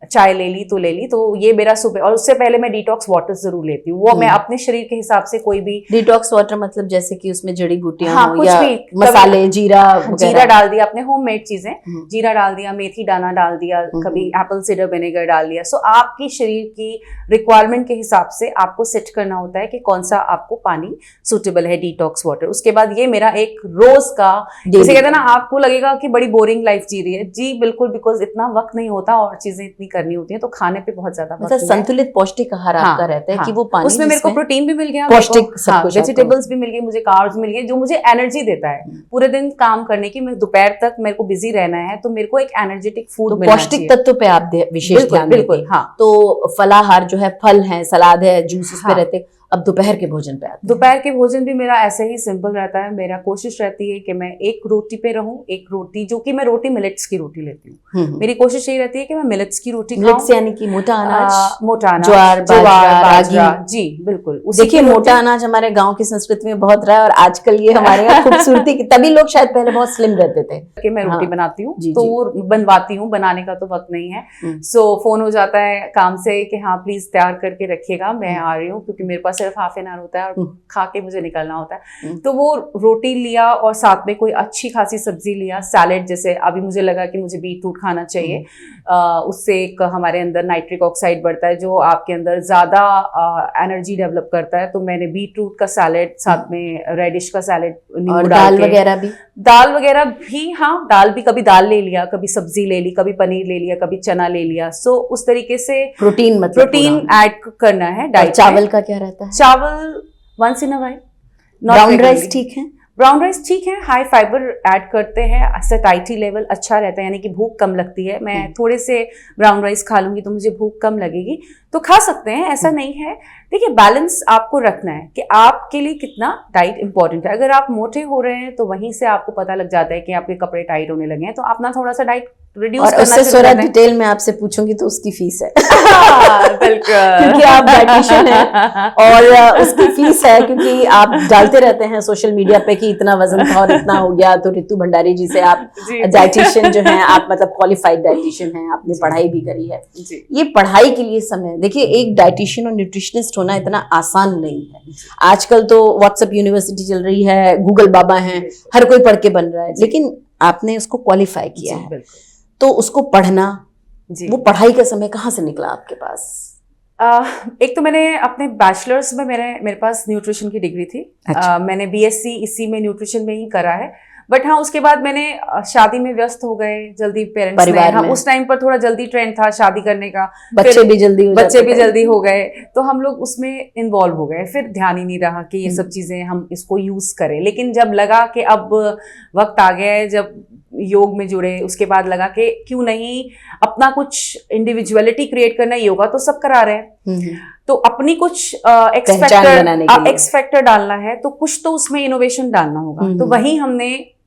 चाय ले ली, तो ये मेरा सुबह। और उससे पहले मैं डिटॉक्स वाटर जरूर लेती हूँ। वो मैं अपने शरीर के हिसाब से कोई भी डिटॉक्स वाटर मतलब जैसे कि उसमें जड़ी बूटियां हाँ, हो कुछ या भी मसाले, जीरा डाल दिया, अपने होममेड चीजें, जीरा डाल दिया, मेथी दाना डाल दिया, कभी एप्पल साइडर विनेगर डाल दिया। सो आपकी शरीर की रिक्वायरमेंट के हिसाब से आपको सेट करना होता है कि कौन सा आपको पानी सुटेबल है, डिटॉक्स वाटर। उसके बाद ये मेरा एक रोज का, जैसे कहते हैं ना, आपको लगेगा कि बड़ी बोरिंग लाइफ जी रही है, जी बिल्कुल, बिकॉज इतना वक्त नहीं होता और चीजें इतनी करनी होती है, तो खाने पे बहुत ज्यादा मतलब संतुलित पौष्टिक आहार आपका रहता है कि वो पानी, उसमें मेरे को प्रोटीन भी मिल गया, पौष्टिक सब कुछ, वेजिटेबल्स भी मिल गए, मुझे कार्ब्स मिल गए, जो मुझे एनर्जी देता है पूरे दिन काम करने की। मैं दोपहर तक मेरे को बिजी रहना है, तो मेरे को एक एनर्जेटिक फूड मिलना चाहिए। पौष्टिक तत्व पे आप विशेष ध्यान देते हैं। हाँ, तो फलाहार जो है, फल है, सलाद है, जूस पे रहते। अब दोपहर के भोजन पे आते हैं। दोपहर के भोजन भी मेरा ऐसे ही सिंपल रहता है। मेरा कोशिश रहती है कि मैं एक रोटी पे रहूं, एक रोटी, जो कि मैं रोटी मिलेट्स की रोटी लेती हूँ। मेरी कोशिश यही रहती है कि मैं मिलेट्स की रोटी खाऊं। यानी कि मोटा अनाज, ज्वार, बाजरा। जी बिल्कुल। देखिए, मोटा अनाज हमारे गांव की संस्कृति में बहुत रहा है और आजकल ये हमारे यहाँ खूबसूरती की, तभी लोग शायद पहले बहुत स्लिम रहते थे। कि मैं रोटी बनाती हूँ, तो वो बनवाती हूँ, बनाने का तो वक्त नहीं है। सो फोन हो जाता है काम से कि हाँ प्लीज तैयार करके रखिएगा, मैं आ रही हूँ, क्योंकि मेरे पास सिर्फ हाफ एन आवर होता है और खा के मुझे निकलना होता है। तो वो रोटी लिया और साथ में कोई अच्छी खासी सब्जी लिया, सैलेड, जैसे अभी मुझे लगा कि मुझे बीटरूट खाना चाहिए। उससे एक हमारे अंदर नाइट्रिक ऑक्साइड बढ़ता है, जो आपके अंदर ज्यादा एनर्जी डेवलप करता है। तो मैंने बीटरूट का सैलेड, साथ में रेडिश का सैलेड, और दाल वगैरह भी, हाँ दाल भी, कभी दाल ले लिया, कभी सब्जी ले ली, कभी पनीर ले लिया, कभी चना ले लिया। सो उस तरीके से प्रोटीन ऐड करना है डाइट। चावल का क्या रहता है? चावल once in a while. Brown rice ठीक है? ब्राउन राइस ठीक है, हाई फाइबर ऐड करते हैं, सैटिस्फैक्टरी लेवल अच्छा रहता है, यानी कि भूख कम लगती है। मैं थोड़े से ब्राउन राइस खा लूंगी तो मुझे भूख कम लगेगी, तो खा सकते हैं, ऐसा नहीं है। देखिए, बैलेंस आपको रखना है कि आपके लिए कितना डाइट इंपॉर्टेंट है। अगर आप मोटे हो रहे हैं तो वहीं से आपको पता लग जाता है कि आपके कपड़े टाइट होने लगे हैं, तो अपना थोड़ा सा डाइट रिड्यूस करना चाहिए। थोड़ा डिटेल में आपसे पूछूंगी तो उसकी फीस है। बिल्कुल, क्योंकि आप डाइटिशियन हैं और उसकी फीस है, क्योंकि आप डालते रहते हैं सोशल मीडिया पे कि इतना वजन था और इतना हो गया। तो रितु भंडारी जी से आप डाइटिशियन जो हैं, आप मतलब क्वालिफाइड डाइटिशियन हैं, आपने पढ़ाई भी करी है। ये पढ़ाई के लिए समय, देखिए एक डाइटिशियन और न्यूट्रिशनिस्ट होना इतना आसान नहीं है। आजकल तो व्हाट्सएप यूनिवर्सिटी चल रही है, गूगल बाबा हैं, हर कोई पढ़ के बन रहा है, लेकिन आपने उसको क्वालिफाई किया है, तो उसको पढ़ना, वो पढ़ाई का समय कहाँ से निकला आपके पास? एक तो मैंने अपने बैचलर्स में मेरे पास न्यूट्रिशन की डिग्री थी। मैंने बीएससी इसी में न्यूट्रिशन में ही करा है। बट हाँ, उसके बाद मैंने शादी में व्यस्त हो गए जल्दी, पेरेंट्स ने, हाँ उस टाइम पर थोड़ा जल्दी ट्रेंड था शादी करने का, बच्चे भी जल्दी हो गए, तो हम लोग उसमें इन्वॉल्व हो गए। फिर ध्यान ही नहीं रहा कि ये सब चीजें हम इसको यूज करें। लेकिन जब लगा कि अब वक्त आ गया है, जब योग में जुड़े, उसके बाद लगा कि क्यों नहीं अपना कुछ इंडिविजुअलिटी क्रिएट करना, योगा तो सब करा रहे हैं, तो अपनी कुछ एक्स फैक्टर डालना है, तो कुछ तो उसमें इनोवेशन डालना होगा। तो वही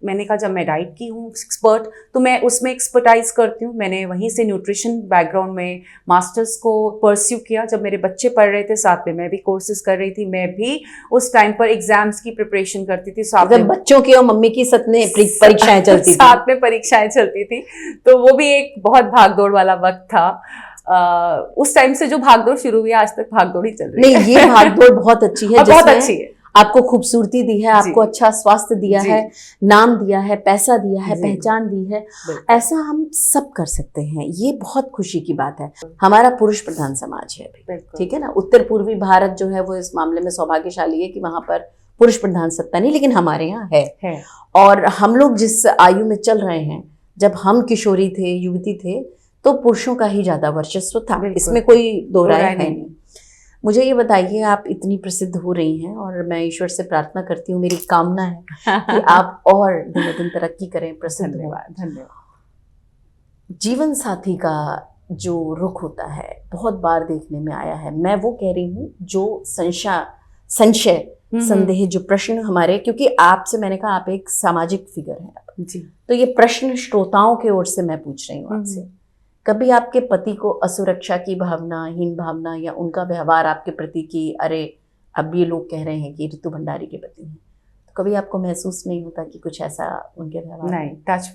मैंने कहा, जब मैं डाइट की हूँ एक्सपर्ट, तो मैं उसमें एक्सपर्टाइज करती हूँ। मैंने वहीं से न्यूट्रिशन बैकग्राउंड में मास्टर्स को परस्यू किया। जब मेरे बच्चे पढ़ रहे थे, साथ में मैं भी कोर्सेज कर रही थी। मैं भी उस टाइम पर एग्जाम्स की प्रिपरेशन करती थी, साथ में बच्चों की और मम्मी की परीक्षाएं चलती थी, साथ में परीक्षाएं चलती थी। तो वो भी एक बहुत भागदौड़ वाला वक्त था। उस टाइम से जो भागदौड़ शुरू हुई, आज तक भागदौड़ ही चल रही है। नहीं, ये भागदौड़ बहुत अच्छी है, बहुत अच्छी है। आपको खूबसूरती दी है, आपको अच्छा स्वास्थ्य दिया है, नाम दिया है, पैसा दिया है, पहचान दी है। ऐसा हम सब कर सकते हैं, ये बहुत खुशी की बात है। हमारा पुरुष प्रधान समाज है अभी, ठीक है ना। उत्तर पूर्वी भारत जो है वो इस मामले में सौभाग्यशाली है कि वहां पर पुरुष प्रधान सत्ता नहीं, लेकिन हमारे यहाँ है। और हम लोग जिस आयु में चल रहे हैं, जब हम किशोरी थे, युवती थे, तो पुरुषों का ही ज्यादा वर्चस्व था, इसमें कोई दो राय है नहीं। मुझे ये बताइए, आप इतनी प्रसिद्ध हो रही हैं और मैं ईश्वर से प्रार्थना करती हूँ, मेरी कामना है कि आप और दिन दिन तरक्की करें, प्रसिद्ध हो। धन्यवाद। जीवन साथी का जो रुख होता है बहुत बार देखने में आया है। मैं वो कह रही हूँ जो संशय संदेह, जो प्रश्न हमारे, क्योंकि आपसे मैंने कहा आप एक सामाजिक फिगर हैं जी। तो ये प्रश्न श्रोताओं की ओर से मैं पूछ रही हूँ आपसे। कभी आपके पति को असुरक्षा की भावना, हीन भावना, या उनका व्यवहार आपके प्रति कि अरे अब ये लोग कह रहे हैं कि ऋतु भंडारी के पति हैं, तो कभी आपको महसूस नहीं होता कि कुछ ऐसा उनके व्यवहार? नहीं, touch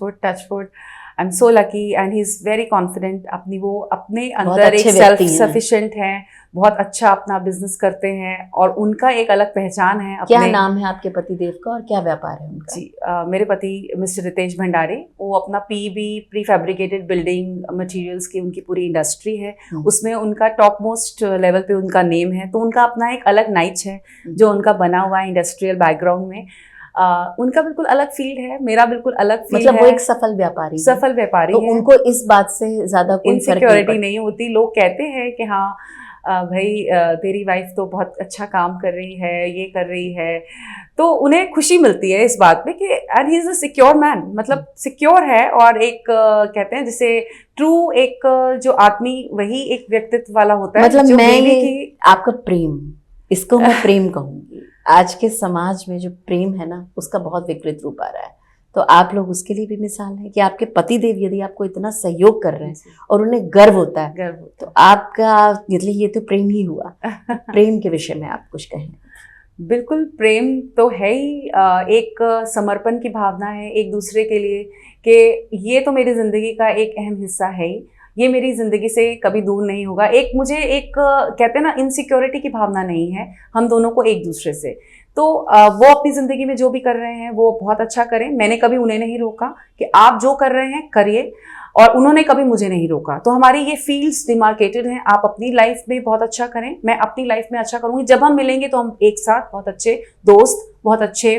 wood, I am so lucky and he is very confident. अपने अंदर एक सेल्फ सफिशिएंट है, बहुत अच्छा अपना बिजनेस करते हैं और उनका एक अलग पहचान है। क्या नाम है आपके पति देव का और क्या व्यापार है उनका? जी, मेरे पति मिस्टर रितेश भंडारी, वो अपना PB prefabricated building materials की उनकी पूरी इंडस्ट्री है, उसमें उनका टॉप मोस्ट लेवल पे उनका नेम है। तो उनका अपना एक अलग नाइच है जो उनका बना हुआ है इंडस्ट्रियल बैकग्राउंड में। उनका बिल्कुल अलग फील्ड है, मेरा बिल्कुल अलग फील्ड मतलब है। वो एक सफल व्यापारी तो है। उनको इस बात से ज्यादा कोई इनसिक्योरिटी नहीं होती। लोग कहते हैं कि हाँ भाई तेरी वाइफ तो बहुत अच्छा काम कर रही है, ये कर रही है, तो उन्हें खुशी मिलती है इस बात में कि and he is a secure man, मतलब सिक्योर है। और एक कहते हैं जिसे ट्रू एक जो आदमी, वही एक व्यक्तित्व वाला होता है। मतलब मैं ये आपका प्रेम, इसको मैं प्रेम कहूंगी। आज के समाज में जो प्रेम है ना, उसका बहुत विकृत रूप आ रहा है। तो आप लोग उसके लिए भी मिसाल हैं कि आपके पति देव यदि आपको इतना सहयोग कर रहे हैं और उन्हें गर्व होता है, तो आपका मतलब ये तो प्रेम ही हुआ। प्रेम के विषय में आप कुछ कहें। बिल्कुल, प्रेम तो है ही, एक समर्पण की भावना है एक दूसरे के लिए, कि ये तो मेरी जिंदगी का एक अहम हिस्सा है ही, ये मेरी जिंदगी से कभी दूर नहीं होगा। एक मुझे एक कहते हैं ना इनसिक्योरिटी की भावना नहीं है हम दोनों को एक दूसरे से। तो वो अपनी ज़िंदगी में जो भी कर रहे हैं वो बहुत अच्छा करें। मैंने कभी उन्हें नहीं रोका कि आप जो कर रहे हैं करिए, और उन्होंने कभी मुझे नहीं रोका। तो हमारी ये फील्ड्स डिमार्केटेड हैं। आप अपनी लाइफ में बहुत अच्छा करें, मैं अपनी लाइफ में अच्छा करूँगी। जब हम मिलेंगे तो हम एक साथ बहुत अच्छे दोस्त, बहुत अच्छे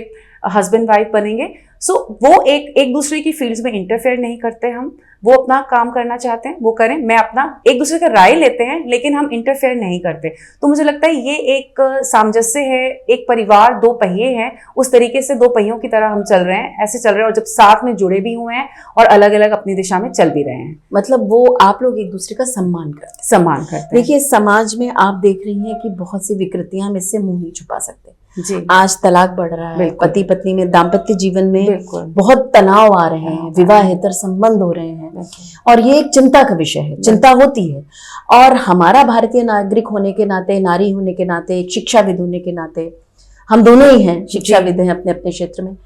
हस्बैंड वाइफ बनेंगे। सो वो एक दूसरे की फील्ड्स में इंटरफेयर नहीं करते हम। वो अपना काम करना चाहते हैं वो करें, मैं अपना, एक दूसरे का राय लेते हैं लेकिन हम इंटरफेयर नहीं करते। तो मुझे लगता है ये एक सामंजस्य है। एक परिवार दो पहिए हैं, उस तरीके से दो पहियों की तरह हम चल रहे हैं, ऐसे चल रहे हैं, और जब साथ में जुड़े भी हुए हैं और अलग अलग अपनी दिशा में चल भी रहे हैं। मतलब वो आप लोग एक दूसरे का सम्मान करते हैं। देखिए, समाज में आप देख रही हैं कि बहुत सी विकृतियां, हम इससे मुंह नहीं छुपा सकते जी। आज तलाक बढ़ रहा है, पति पत्नी में, दाम्पत्य जीवन में बहुत तनाव आ रहे हैं, विवाहेतर संबंध हो रहे हैं, और ये एक चिंता का विषय है, चिंता होती है। और हमारा भारतीय नागरिक होने के नाते, नारी होने के नाते, एक शिक्षाविद होने के नाते, हम दोनों ही हैं शिक्षाविद हैं अपने अपने क्षेत्र में,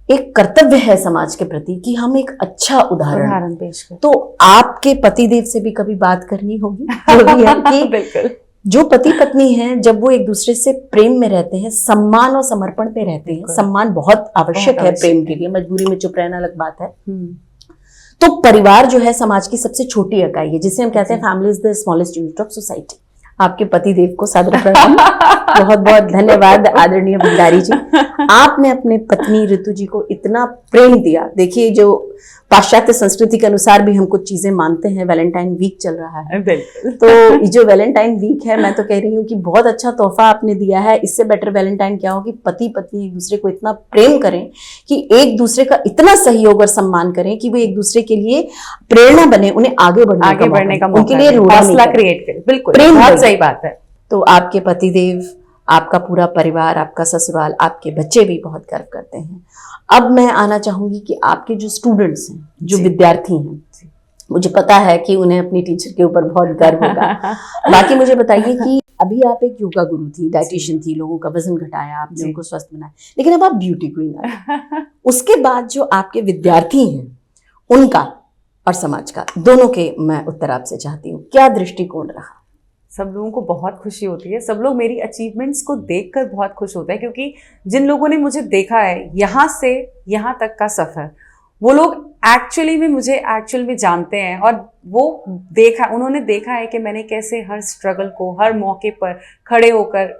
एक कर्तव्य है समाज के प्रति कि हम एक अच्छा उदाहरण पेश करें। तो आपके पतिदेव से भी कभी बात करनी होगी कि जो पति पत्नी हैं, जब वो एक दूसरे से प्रेम में रहते हैं, सम्मान और समर्पण पे रहते हैं, सम्मान बहुत आवश्यक है प्रेम के लिए, मजबूरी में चुप रहना अलग बात है। तो परिवार जो है समाज की सबसे छोटी इकाई है, जिसे हम कहते हैं family is the smallest unit of society. आपके पति देव को सादर प्रणाम। बहुत बहुत धन्यवाद आदरणीय भंडारी जी, आपने अपने पत्नी ऋतु जी को इतना प्रेम दिया। देखिए, जो पाश्चात्य संस्कृति के अनुसार भी हम कुछ चीजें मानते हैं, वैलेंटाइन वीक चल रहा है, तो जो वैलेंटाइन वीक है, मैं तो कह रही हूँ कि बहुत अच्छा तोहफा आपने दिया है। इससे बेटर वैलेंटाइन क्या हो कि पति पत्नी एक दूसरे को इतना प्रेम करें कि एक दूसरे का इतना सहयोग और सम्मान करें कि वो एक दूसरे के लिए प्रेरणा बने, उन्हें आगे बढ़ने का मौका, उनके लिए हौसला क्रिएट करें। बिल्कुल, बहुत सही बात है। तो आपके पतिदेव, आपका पूरा परिवार, आपका ससुराल, आपके बच्चे भी बहुत गर्व करते हैं। अब मैं आना चाहूंगी कि आपके जो स्टूडेंट्स हैं, जो विद्यार्थी हैं, मुझे पता है कि उन्हें अपनी टीचर के ऊपर बहुत गर्व होगा। बाकी मुझे बताइए कि अभी आप एक योगा गुरु थी, डाइटिशियन थी, लोगों का वजन घटाया आपने, उनको स्वस्थ बनाया, लेकिन अब आप ब्यूटी क्वीन हैं। उसके बाद जो आपके विद्यार्थी हैं, उनका और समाज का, दोनों के मैं उत्तर आपसे चाहती हूँ, क्या दृष्टिकोण रहा? सब लोगों को बहुत खुशी होती है, सब लोग मेरी अचीवमेंट्स को देखकर बहुत खुश होते हैं, क्योंकि जिन लोगों ने मुझे देखा है यहाँ से यहाँ तक का सफ़र, वो लोग एक्चुअली में मुझे एक्चुअल में जानते हैं, और वो उन्होंने देखा है कि मैंने कैसे हर स्ट्रगल को, हर मौके पर खड़े होकर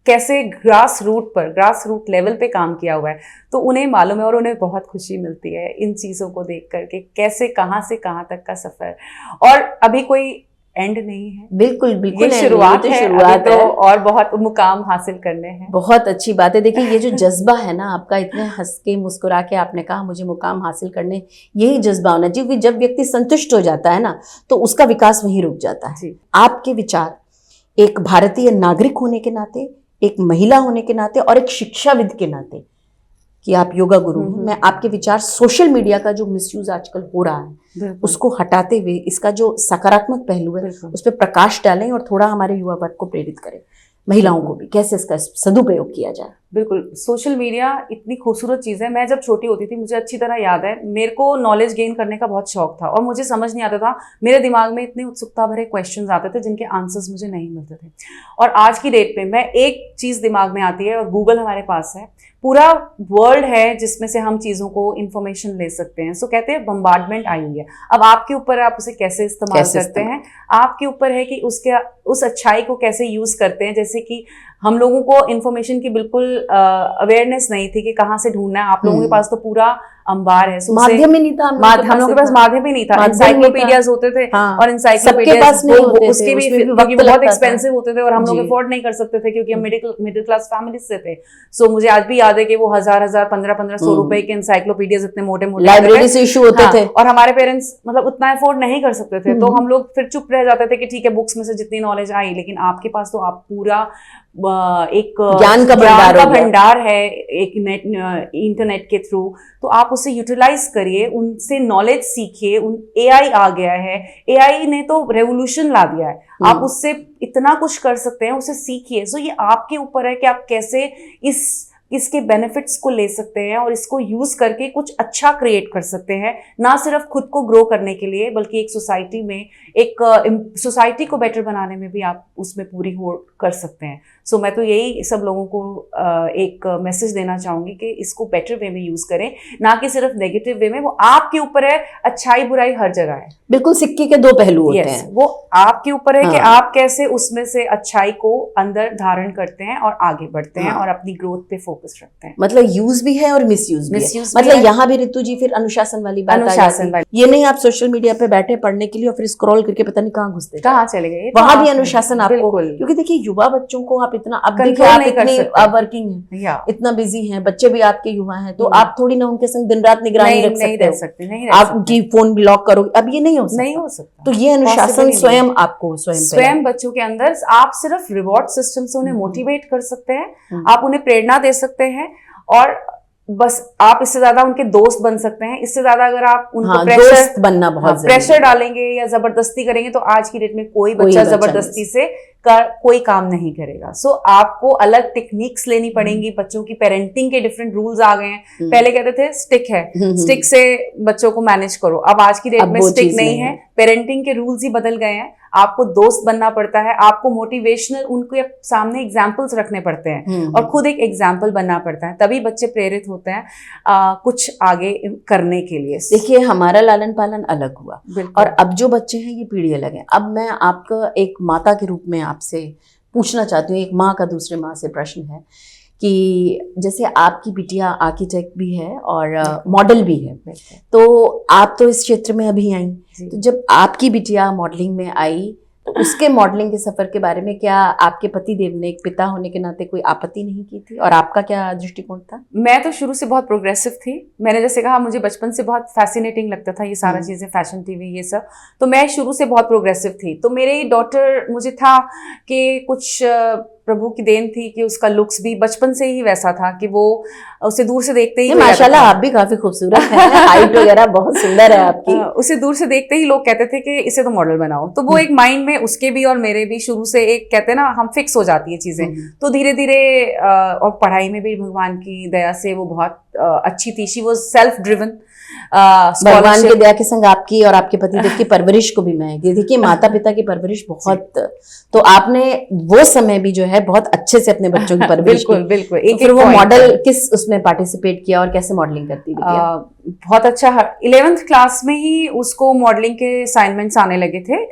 कैसे ग्रास रूट लेवल पे काम किया हुआ है। तो उन्हें मालूम है और उन्हें बहुत खुशी मिलती है इन चीज़ों को देख करके, कैसे कहाँ से कहाँ तक का सफ़र, और अभी कोई एंड नहीं है। बिल्कुल बिल्कुल, ये शुरुआत है, तो और बहुत मुकाम हासिल करने हैं। बहुत अच्छी बात है। देखिए, ये जो जज्बा है ना आपका, इतने हंस के मुस्कुरा के आपने कहा मुझे मुकाम हासिल करने, यही जज्बा होना चाहिए, क्योंकि जब व्यक्ति संतुष्ट हो जाता है ना, तो उसका विकास वहीं रुक जाता है। आपके विचार एक भारतीय नागरिक होने के नाते, एक महिला होने के नाते और एक शिक्षाविद के नाते कि आप योगा गुरु हैं, मैं आपके विचार सोशल मीडिया का जो मिसयूज आजकल हो रहा है उसको हटाते हुए इसका जो सकारात्मक पहलू है उस पर प्रकाश डालें और थोड़ा हमारे युवा वर्ग को प्रेरित करें, महिलाओं को भी कैसे इसका सदुपयोग किया जाए। बिल्कुल, सोशल मीडिया इतनी खूबसूरत चीज़ है। मैं जब छोटी होती थी, मुझे अच्छी तरह याद है, मेरे को नॉलेज गेन करने का बहुत शौक था और मुझे समझ नहीं आता था, मेरे दिमाग में इतने उत्सुकता भरे क्वेश्चंस आते थे जिनके आंसर्स मुझे नहीं मिलते थे। और आज की डेट में मैं एक चीज़ दिमाग में आती है और गूगल हमारे पास है, पूरा वर्ल्ड है जिसमें से हम चीज़ों को इन्फॉर्मेशन ले सकते हैं। सो कहते हैं बम्बार्डमेंट आई हुई है, अब आपके ऊपर है आप उसे कैसे इस्तेमाल करते हैं, आपके ऊपर है कि उस अच्छाई को कैसे यूज़ करते हैं। जैसे कि हम लोगों को इन्फॉर्मेशन की बिल्कुल अवेयरनेस नहीं थी कि कहाँ से ढूंढना है, आप लोगों के पास तो पूरा अंबार है, माध्यम ही नहीं था, हम लोगों के पास माध्यम ही नहीं था, इंसाइक्लोपीडियाज होते थे और इंसाइक्लोपीडियाज उसके भी बहुत एक्सपेंसिव होते थे और हम लोग अफोर्ड नहीं कर सकते थे क्योंकि हम मिडिल क्लास फैमिली से थे। सो मुझे आज भी याद है कि वो 1500-1500 रुपए के इंसाइक्लोपीडियाज इतने मोटे मोटे लाइब्रेरी से इशू होते थे और हमारे पेरेंट्स मतलब उतना अफोर्ड नहीं कर सकते थे, तो हम लोग फिर चुप रह जाते थे कि ठीक है बुक्स में से जितनी नॉलेज आई। लेकिन आपके पास तो आप पूरा एक ज्ञान का भंडार है एक इंटरनेट के थ्रू, तो आप उसे यूटिलाइज करिए, उनसे नॉलेज सीखिए। एआई आ गया है, एआई ने तो रेवोल्यूशन ला दिया है, आप उससे इतना कुछ कर सकते हैं, उसे सीखिए। सो ये आपके ऊपर है कि आप कैसे इसके बेनिफिट्स को ले सकते हैं और इसको यूज करके कुछ अच्छा क्रिएट कर सकते हैं, ना सिर्फ खुद को ग्रो करने के लिए बल्कि एक सोसाइटी में एक सोसाइटी को बेटर बनाने में भी आप उसमें पूरी होड़ कर सकते हैं। सो मैं तो यही सब लोगों को एक मैसेज देना चाहूंगी कि इसको बेटर वे में यूज करें, ना कि सिर्फ नेगेटिव वे में। वो आपके ऊपर है, अच्छाई बुराई हर जगह है, बिल्कुल सिक्के के दो पहलू होते हैं, वो आपके ऊपर है कि आप कैसे उसमें से अच्छाई को अंदर धारण करते हैं और आगे बढ़ते हैं और अपनी ग्रोथ पे फोकस रखते हैं। मतलब यूज भी है और मिसयूज भी है। मतलब यहाँ भी ऋतु जी फिर अनुशासन वाली बात आ जाती है। ये नहीं आप सोशल मीडिया पे बैठे पढ़ने के लिए और फिर स्क्रॉल करके पता नहीं कहाँ घुसते, कहाँ चले गए, वहां भी अनुशासन आपको, क्योंकि देखिए युवा बच्चों को आप इतना अब देखिए आप इतनी वर्किंग है, इतना बिजी हैं, बच्चे भी आपके युवा हैं, तो आप थोड़ी ना उनके संग दिन रात निगरानी रख सकते हो, आप उनकी फोन ब्लॉक करोगे, अब ये नहीं हो सकता। तो ये अनुशासन स्वयं आपको स्वयं बच्चों के अंदर, आप सिर्फ रिवॉर्ड सिस्टम से उन्हें मोटिवेट कर सकते हैं, आप उन्हें प्रेरणा दे सकते हैं और बस आप इससे ज्यादा उनके दोस्त बन सकते हैं। इससे ज्यादा अगर आप उनको दोस्त बनना बहुत प्रेशर डालेंगे या जबरदस्ती करेंगे तो आज की डेट में कोई बच्चा जबरदस्ती से कोई काम नहीं करेगा। सो आपको अलग टेक्निक्स लेनी पड़ेंगी। बच्चों की पेरेंटिंग के डिफरेंट रूल्स आ गए हैं। पहले कहते थे स्टिक है, स्टिक से बच्चों को मैनेज करो, अब आज की डेट में स्टिक नहीं है, पेरेंटिंग के रूल्स ही बदल गए हैं। आपको दोस्त बनना पड़ता है, आपको मोटिवेशनल उनके सामने एग्जाम्पल्स रखने पड़ते हैं और खुद एक एग्जाम्पल बनना पड़ता है, तभी बच्चे प्रेरित होते हैं कुछ आगे करने के लिए। देखिए हमारा लालन पालन अलग हुआ और अब जो बच्चे हैं ये पीढ़ी अलग है। अब मैं आपका एक माता के रूप में आपसे पूछना चाहती हूँ, एक माँ का दूसरे माँ से प्रश्न है कि जैसे आपकी बिटिया आर्किटेक्ट भी है और मॉडल भी है, तो आप तो इस क्षेत्र में अभी आई, तो जब आपकी बिटिया मॉडलिंग में आई तो उसके मॉडलिंग के सफर के बारे में क्या आपके पति देव ने एक पिता होने के नाते कोई आपत्ति नहीं की थी और आपका क्या दृष्टिकोण था? मैं तो शुरू से बहुत प्रोग्रेसिव थी। मैंने जैसे कहा मुझे बचपन से बहुत फैसिनेटिंग लगता था ये सारा चीजें, फैशन टीवी ये सब, तो मैं शुरू से बहुत प्रोग्रेसिव थी। तो मेरी डॉटर, मुझे था कि कुछ प्रभु की देन थी कि उसका लुक्स भी बचपन से ही वैसा था कि वो उसे दूर से देखते ही माशाल्लाह आप भी काफी खूबसूरत हैं, हाइट वगैरह बहुत सुंदर है आपकी। उसे दूर से देखते ही लोग कहते थे कि इसे तो मॉडल बनाओ, तो वो एक माइंड में उसके भी और मेरे भी शुरू से एक कहते हैं ना हम फिक्स हो जाती है चीजें। तो धीरे धीरे और पढ़ाई में भी भगवान की दया से वो बहुत अच्छी थी। She was self driven. भगवान की दया के संग आपकी और आपके पतिदेव की परवरिश को भी मैं देखिए माता पिता की परवरिश बहुत, तो आपने वो समय भी जो है बहुत अच्छे से अपने बच्चों की परवरिश बिल्कुल तो फिर वो मॉडल किस उसमें पार्टिसिपेट किया और कैसे मॉडलिंग करती थी? बहुत अच्छा, 11th क्लास में ही उसको मॉडलिंग के असाइनमेंट्स आने लगे थे।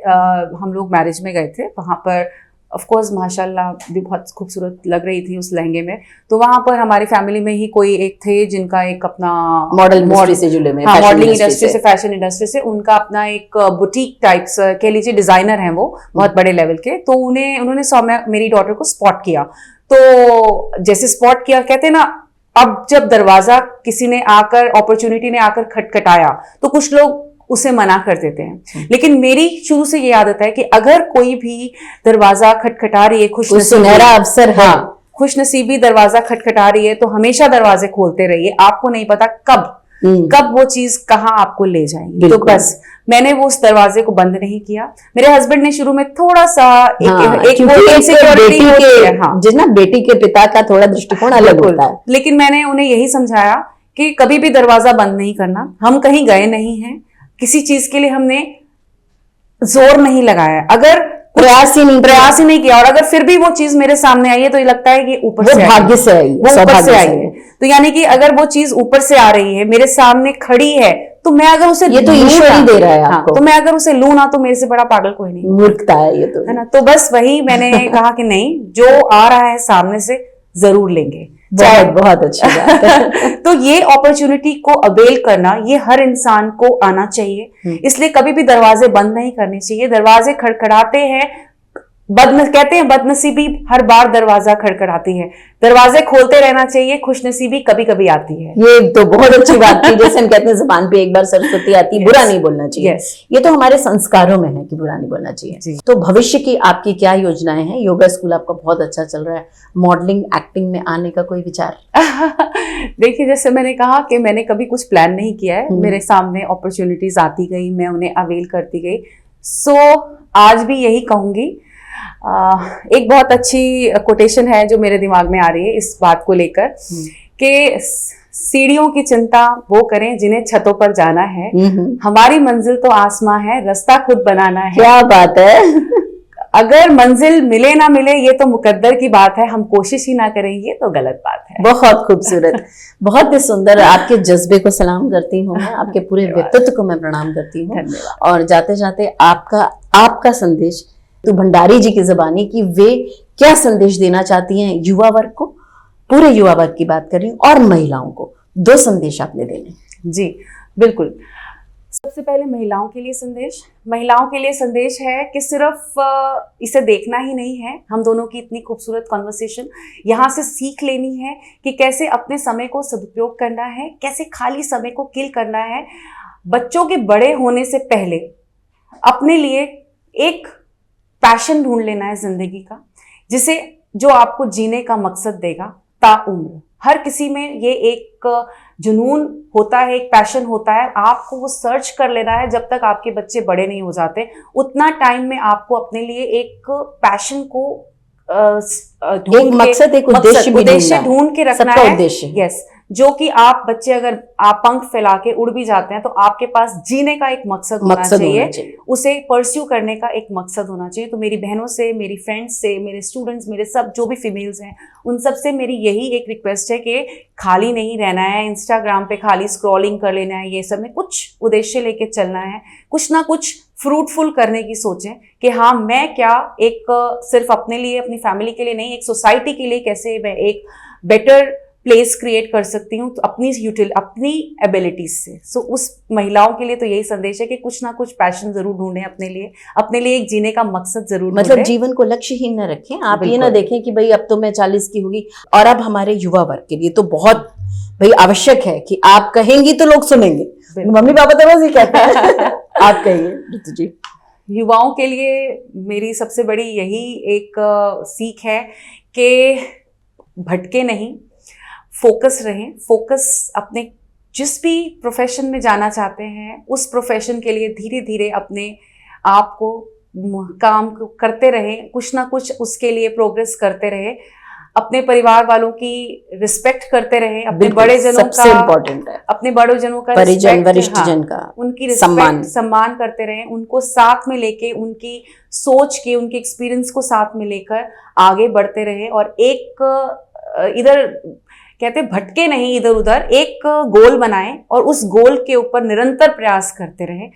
हम लोग मैरिज में गए थे, वहां पर ऑफ कोर्स माशाल्लाह भी बहुत खूबसूरत लग रही थी उस लहंगे में। तो वहां पर हमारी फैमिली में ही कोई एक थे जिनका एक अपना मॉडलिंग से जुड़े में, मॉडलिंग इंडस्ट्री से, फैशन इंडस्ट्री से उनका अपना एक बुटीक टाइप्स कह लीजिए, डिजाइनर हैं वो बहुत बड़े लेवल के। तो उन्होंने मेरी डॉटर को स्पॉट किया। तो जैसे स्पॉट किया, कहते ना अब जब दरवाजा किसी ने आकर, अपॉर्चुनिटी ने आकर खटखटाया तो कुछ लोग उसे मना कर देते हैं, लेकिन मेरी शुरू से ये आदत है कि अगर कोई भी दरवाजा खटखटा रही है, खुश सुनहरा अवसर है, खुशनसीबी दरवाजा खटखटा रही है तो हमेशा दरवाजे खोलते रहिए, आपको नहीं पता कब वो चीज कहाँ आपको ले जाएंगी। तो बस मैंने वो उस दरवाजे को बंद नहीं किया। मेरे हस्बैंड ने शुरू में थोड़ा सा जिसना बेटी के पिता का थोड़ा दृष्टिकोण अलग होता है, लेकिन मैंने उन्हें यही समझाया कि कभी भी दरवाजा बंद नहीं करना। हम कहीं गए नहीं हैं, किसी चीज के लिए हमने जोर नहीं लगाया, अगर प्रयास ही नहीं किया, और अगर फिर भी वो चीज मेरे सामने आई है तो ये लगता है कि ऊपर से भाग्य से आई है, वो ऊपर से आई है। तो यानी कि अगर वो चीज ऊपर से आ रही है, मेरे सामने खड़ी है, तो मैं अगर उसे ये तो ईश्वर ही दे रहा है आपको। तो मैं अगर उसे लूं ना, तो मेरे से बड़ा पागल कोई नहीं। मूर्खता है ये तो, है ना। तो बस वही मैंने कहा कि नहीं, जो आ रहा है सामने से जरूर लेंगे। बहुत अच्छी बात है। तो ये अपॉर्चुनिटी को अवेल करना, ये हर इंसान को आना चाहिए। इसलिए कभी भी दरवाजे बंद नहीं करने चाहिए। दरवाजे खड़खड़ाते हैं, कहते हैं बदनसीबी हर बार दरवाजा खड़खड़ाती है, दरवाजे खोलते रहना चाहिए, खुशनसीबी कभी कभी आती है। ये तो बहुत अच्छी बात थी। जैसे हम कहते हैं जुबान पे एक बार सरस्वती आती, बुरा नहीं बोलना चाहिए। ये तो हमारे संस्कारों में है कि बुरा नहीं बोलना चाहिए। तो भविष्य की आपकी क्या योजनाएं हैं? योगा स्कूल आपका बहुत अच्छा चल रहा है, मॉडलिंग एक्टिंग में आने का कोई विचार? देखिए, जैसे मैंने कहा कि मैंने कभी कुछ प्लान नहीं किया है, मेरे सामने अपॉर्चुनिटीज आती गई, मैं उन्हें अवेल करती गई। सो आज भी यही कहूंगी। एक बहुत अच्छी कोटेशन है जो मेरे दिमाग में आ रही है इस बात को लेकर कि सीढ़ियों की चिंता वो करें जिन्हें छतों पर जाना है, हमारी मंजिल तो आसमां है, रास्ता खुद बनाना है। क्या बात है। अगर मंजिल मिले ना मिले ये तो मुकद्दर की बात है, हम कोशिश ही ना करें ये तो गलत बात है। बहुत खूबसूरत, बहुत ही सुंदर। आपके जज्बे को सलाम करती हूँ मैं, आपके पूरे व्यक्तित्व को मैं प्रणाम करती हूँ। और जाते जाते आपका संदेश तो भंडारी जी की ज़बानी कि वे क्या संदेश देना चाहती हैं युवा वर्ग को, पूरे युवा वर्ग की बात कर रही हूँ, और महिलाओं को 2 संदेश आपने देने। जी बिल्कुल। सबसे पहले महिलाओं के लिए संदेश है कि सिर्फ इसे देखना ही नहीं है, हम दोनों की इतनी खूबसूरत कॉन्वर्सेशन, यहाँ से सीख लेनी है कि कैसे अपने समय को सदुपयोग करना है, कैसे खाली समय को किल करना है। बच्चों के बड़े होने से पहले अपने लिए एक पैशन ढूंढ लेना है जिंदगी का, जो आपको जीने का मकसद देगा ताउम्र। हर किसी में ये एक जुनून होता है, एक पैशन होता है, आपको वो सर्च कर लेना है। जब तक आपके बच्चे बड़े नहीं हो जाते, उतना टाइम में आपको अपने लिए एक पैशन को उद्देश्य ढूंढ के रखना है। यस, जो कि आप बच्चे अगर आप पंख फैला के उड़ भी जाते हैं तो आपके पास जीने का एक मकसद होना चाहिए, उसे परस्यू करने का एक मकसद होना चाहिए। तो मेरी बहनों से, मेरी फ्रेंड्स से, मेरे स्टूडेंट्स, मेरे सब जो भी फीमेल्स हैं, उन सब से मेरी यही एक रिक्वेस्ट है कि खाली नहीं रहना है, इंस्टाग्राम पे खाली स्क्रॉलिंग कर लेना है, ये सब में कुछ उद्देश्य लेके चलना है, कुछ ना कुछ फ्रूटफुल करने की सोचें कि हाँ मैं क्या एक सिर्फ अपने लिए, अपनी फैमिली के लिए नहीं, एक सोसाइटी के लिए कैसे मैं एक बेटर प्लेस क्रिएट कर सकती हूँ, तो अपनी एबिलिटीज से। सो उस महिलाओं के लिए तो यही संदेश है कि कुछ ना कुछ पैशन जरूर ढूंढें अपने लिए एक जीने का मकसद जरूर ढूंढें। मतलब जीवन को लक्ष्यहीन न रखें। आप ये ना देखें कि भाई अब तो मैं 40 की होगी। और अब हमारे युवा वर्ग के लिए तो बहुत भाई आवश्यक है कि आप कहेंगी तो लोग सुनेंगे। मम्मी पापा तो बस ये कहते हैं। आप कहिए जी। युवाओं के लिए मेरी सबसे बड़ी यही एक सीख है कि भटके नहीं, फोकस रहें। फोकस अपने जिस भी प्रोफेशन में जाना चाहते हैं उस प्रोफेशन के लिए धीरे धीरे अपने आप को काम करते रहें, कुछ ना कुछ उसके लिए प्रोग्रेस करते रहें, अपने परिवार वालों की रिस्पेक्ट करते रहें, अपने बड़े जनों सबसे इम्पोर्टेंट है, अपने बड़े जनों का परिजन वरिष्ठ जन का उनकी रिस्पेक्ट सम्मान करते रहें, उनको साथ में लेके उनकी सोच के उनके एक्सपीरियंस को साथ में लेकर आगे बढ़ते रहें। और एक इधर कहते भटके नहीं इधर उधर, एक गोल बनाएं और उस गोल के ऊपर निरंतर प्रयास करते रहें।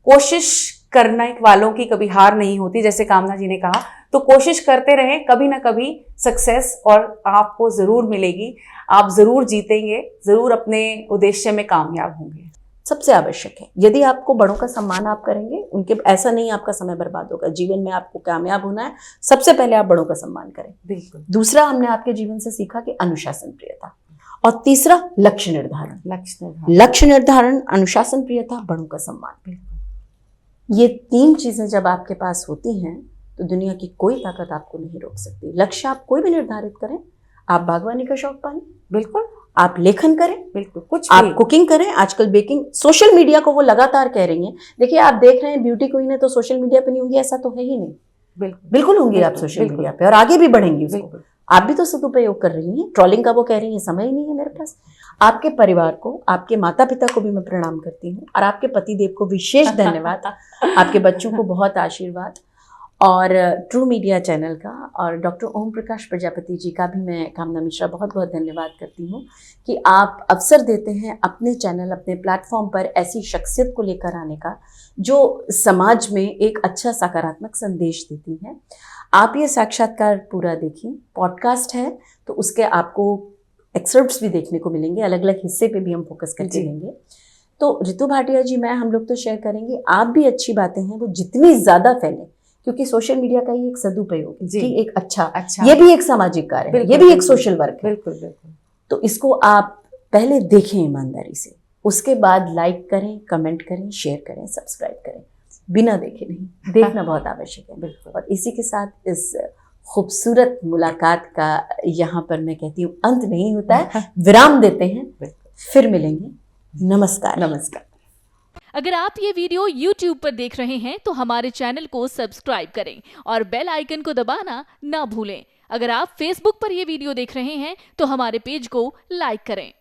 कोशिश करने वालों की कभी हार नहीं होती, जैसे कामना जी ने कहा, तो कोशिश करते रहें, कभी ना कभी सक्सेस और आपको जरूर मिलेगी, आप जरूर जीतेंगे, जरूर अपने उद्देश्य में कामयाब होंगे। सबसे आवश्यक है, यदि आपको बड़ों का सम्मान आप करेंगे, उनके ऐसा नहीं आपका समय बर्बाद होगा। जीवन में आपको कामयाब होना है, सबसे पहले आप बड़ों का सम्मान करें। बिल्कुल। दूसरा, हमने आपके जीवन से सीखा कि अनुशासन प्रियता, और तीसरा लक्ष्य निर्धारण, अनुशासन प्रियता, बड़ों का सम्मान। ये 3 चीजें जब आपके पास होती हैं तो दुनिया की कोई ताकत आपको नहीं रोक सकती। लक्ष्य आप कोई भी निर्धारित करें, आप बागवानी का शौक पालें, बिल्कुल आप लेखन करें, बिल्कुल, कुछ आप भी। कुकिंग करें। आजकल बेकिंग, सोशल मीडिया को वो लगातार कह रही हैं। देखिए आप देख रहे हैं ब्यूटी क्वीन है तो सोशल मीडिया पे नहीं होंगी, ऐसा तो है ही नहीं। बिल्कुल बिल्कुल होंगी आप बिल्कुल, सोशल बिल्कुल, मीडिया पे और आगे भी बढ़ेंगी उसको। बिल्कुल आप भी तो सदुपयोग कर रही हैं। ट्रोलिंग का वो कह रही है समय ही नहीं है मेरे पास। आपके परिवार को, आपके माता पिता को भी मैं प्रणाम करती हूँ और आपके पतिदेव को विशेष धन्यवाद। आपके बच्चों को बहुत आशीर्वाद, और ट्रू मीडिया चैनल का और डॉक्टर ओम प्रकाश प्रजापति जी का भी मैं, कामना मिश्रा, बहुत बहुत धन्यवाद करती हूँ कि आप अवसर देते हैं अपने चैनल, अपने प्लेटफॉर्म पर ऐसी शख्सियत को लेकर आने का जो समाज में एक अच्छा सकारात्मक संदेश देती है। आप ये साक्षात्कार पूरा देखिए, पॉडकास्ट है तो उसके आपको एक्सर्प्ट्स भी देखने को मिलेंगे, अलग अलग हिस्से पे भी हम फोकस करके जी। देंगे। तो रितु भाटिया जी, मैं, हम लोग तो शेयर करेंगे, आप भी अच्छी बातें हैं वो जितनी ज़्यादा फैलें, क्योंकि सोशल मीडिया का ये एक सदुपयोग है जी। कि एक अच्छा, अच्छा, ये भी एक सामाजिक कार्य है, बिल्कुल, ये भी एक बिल्कुल, सोशल वर्क है। बिल्कुल बिल्कुल तो इसको आप पहले देखें ईमानदारी से, उसके बाद लाइक करें, कमेंट करें, शेयर करें, सब्सक्राइब करें। बिना देखे नहीं, देखना बहुत आवश्यक है। बिल्कुल। और इसी के साथ इस खूबसूरत मुलाकात का यहाँ पर मैं कहती हूँ अंत नहीं होता है, विराम देते हैं, फिर मिलेंगे। नमस्कार। नमस्कार। अगर आप ये वीडियो YouTube पर देख रहे हैं तो हमारे चैनल को सब्सक्राइब करें और बेल आइकन को दबाना ना भूलें। अगर आप Facebook पर ये वीडियो देख रहे हैं तो हमारे पेज को लाइक करें।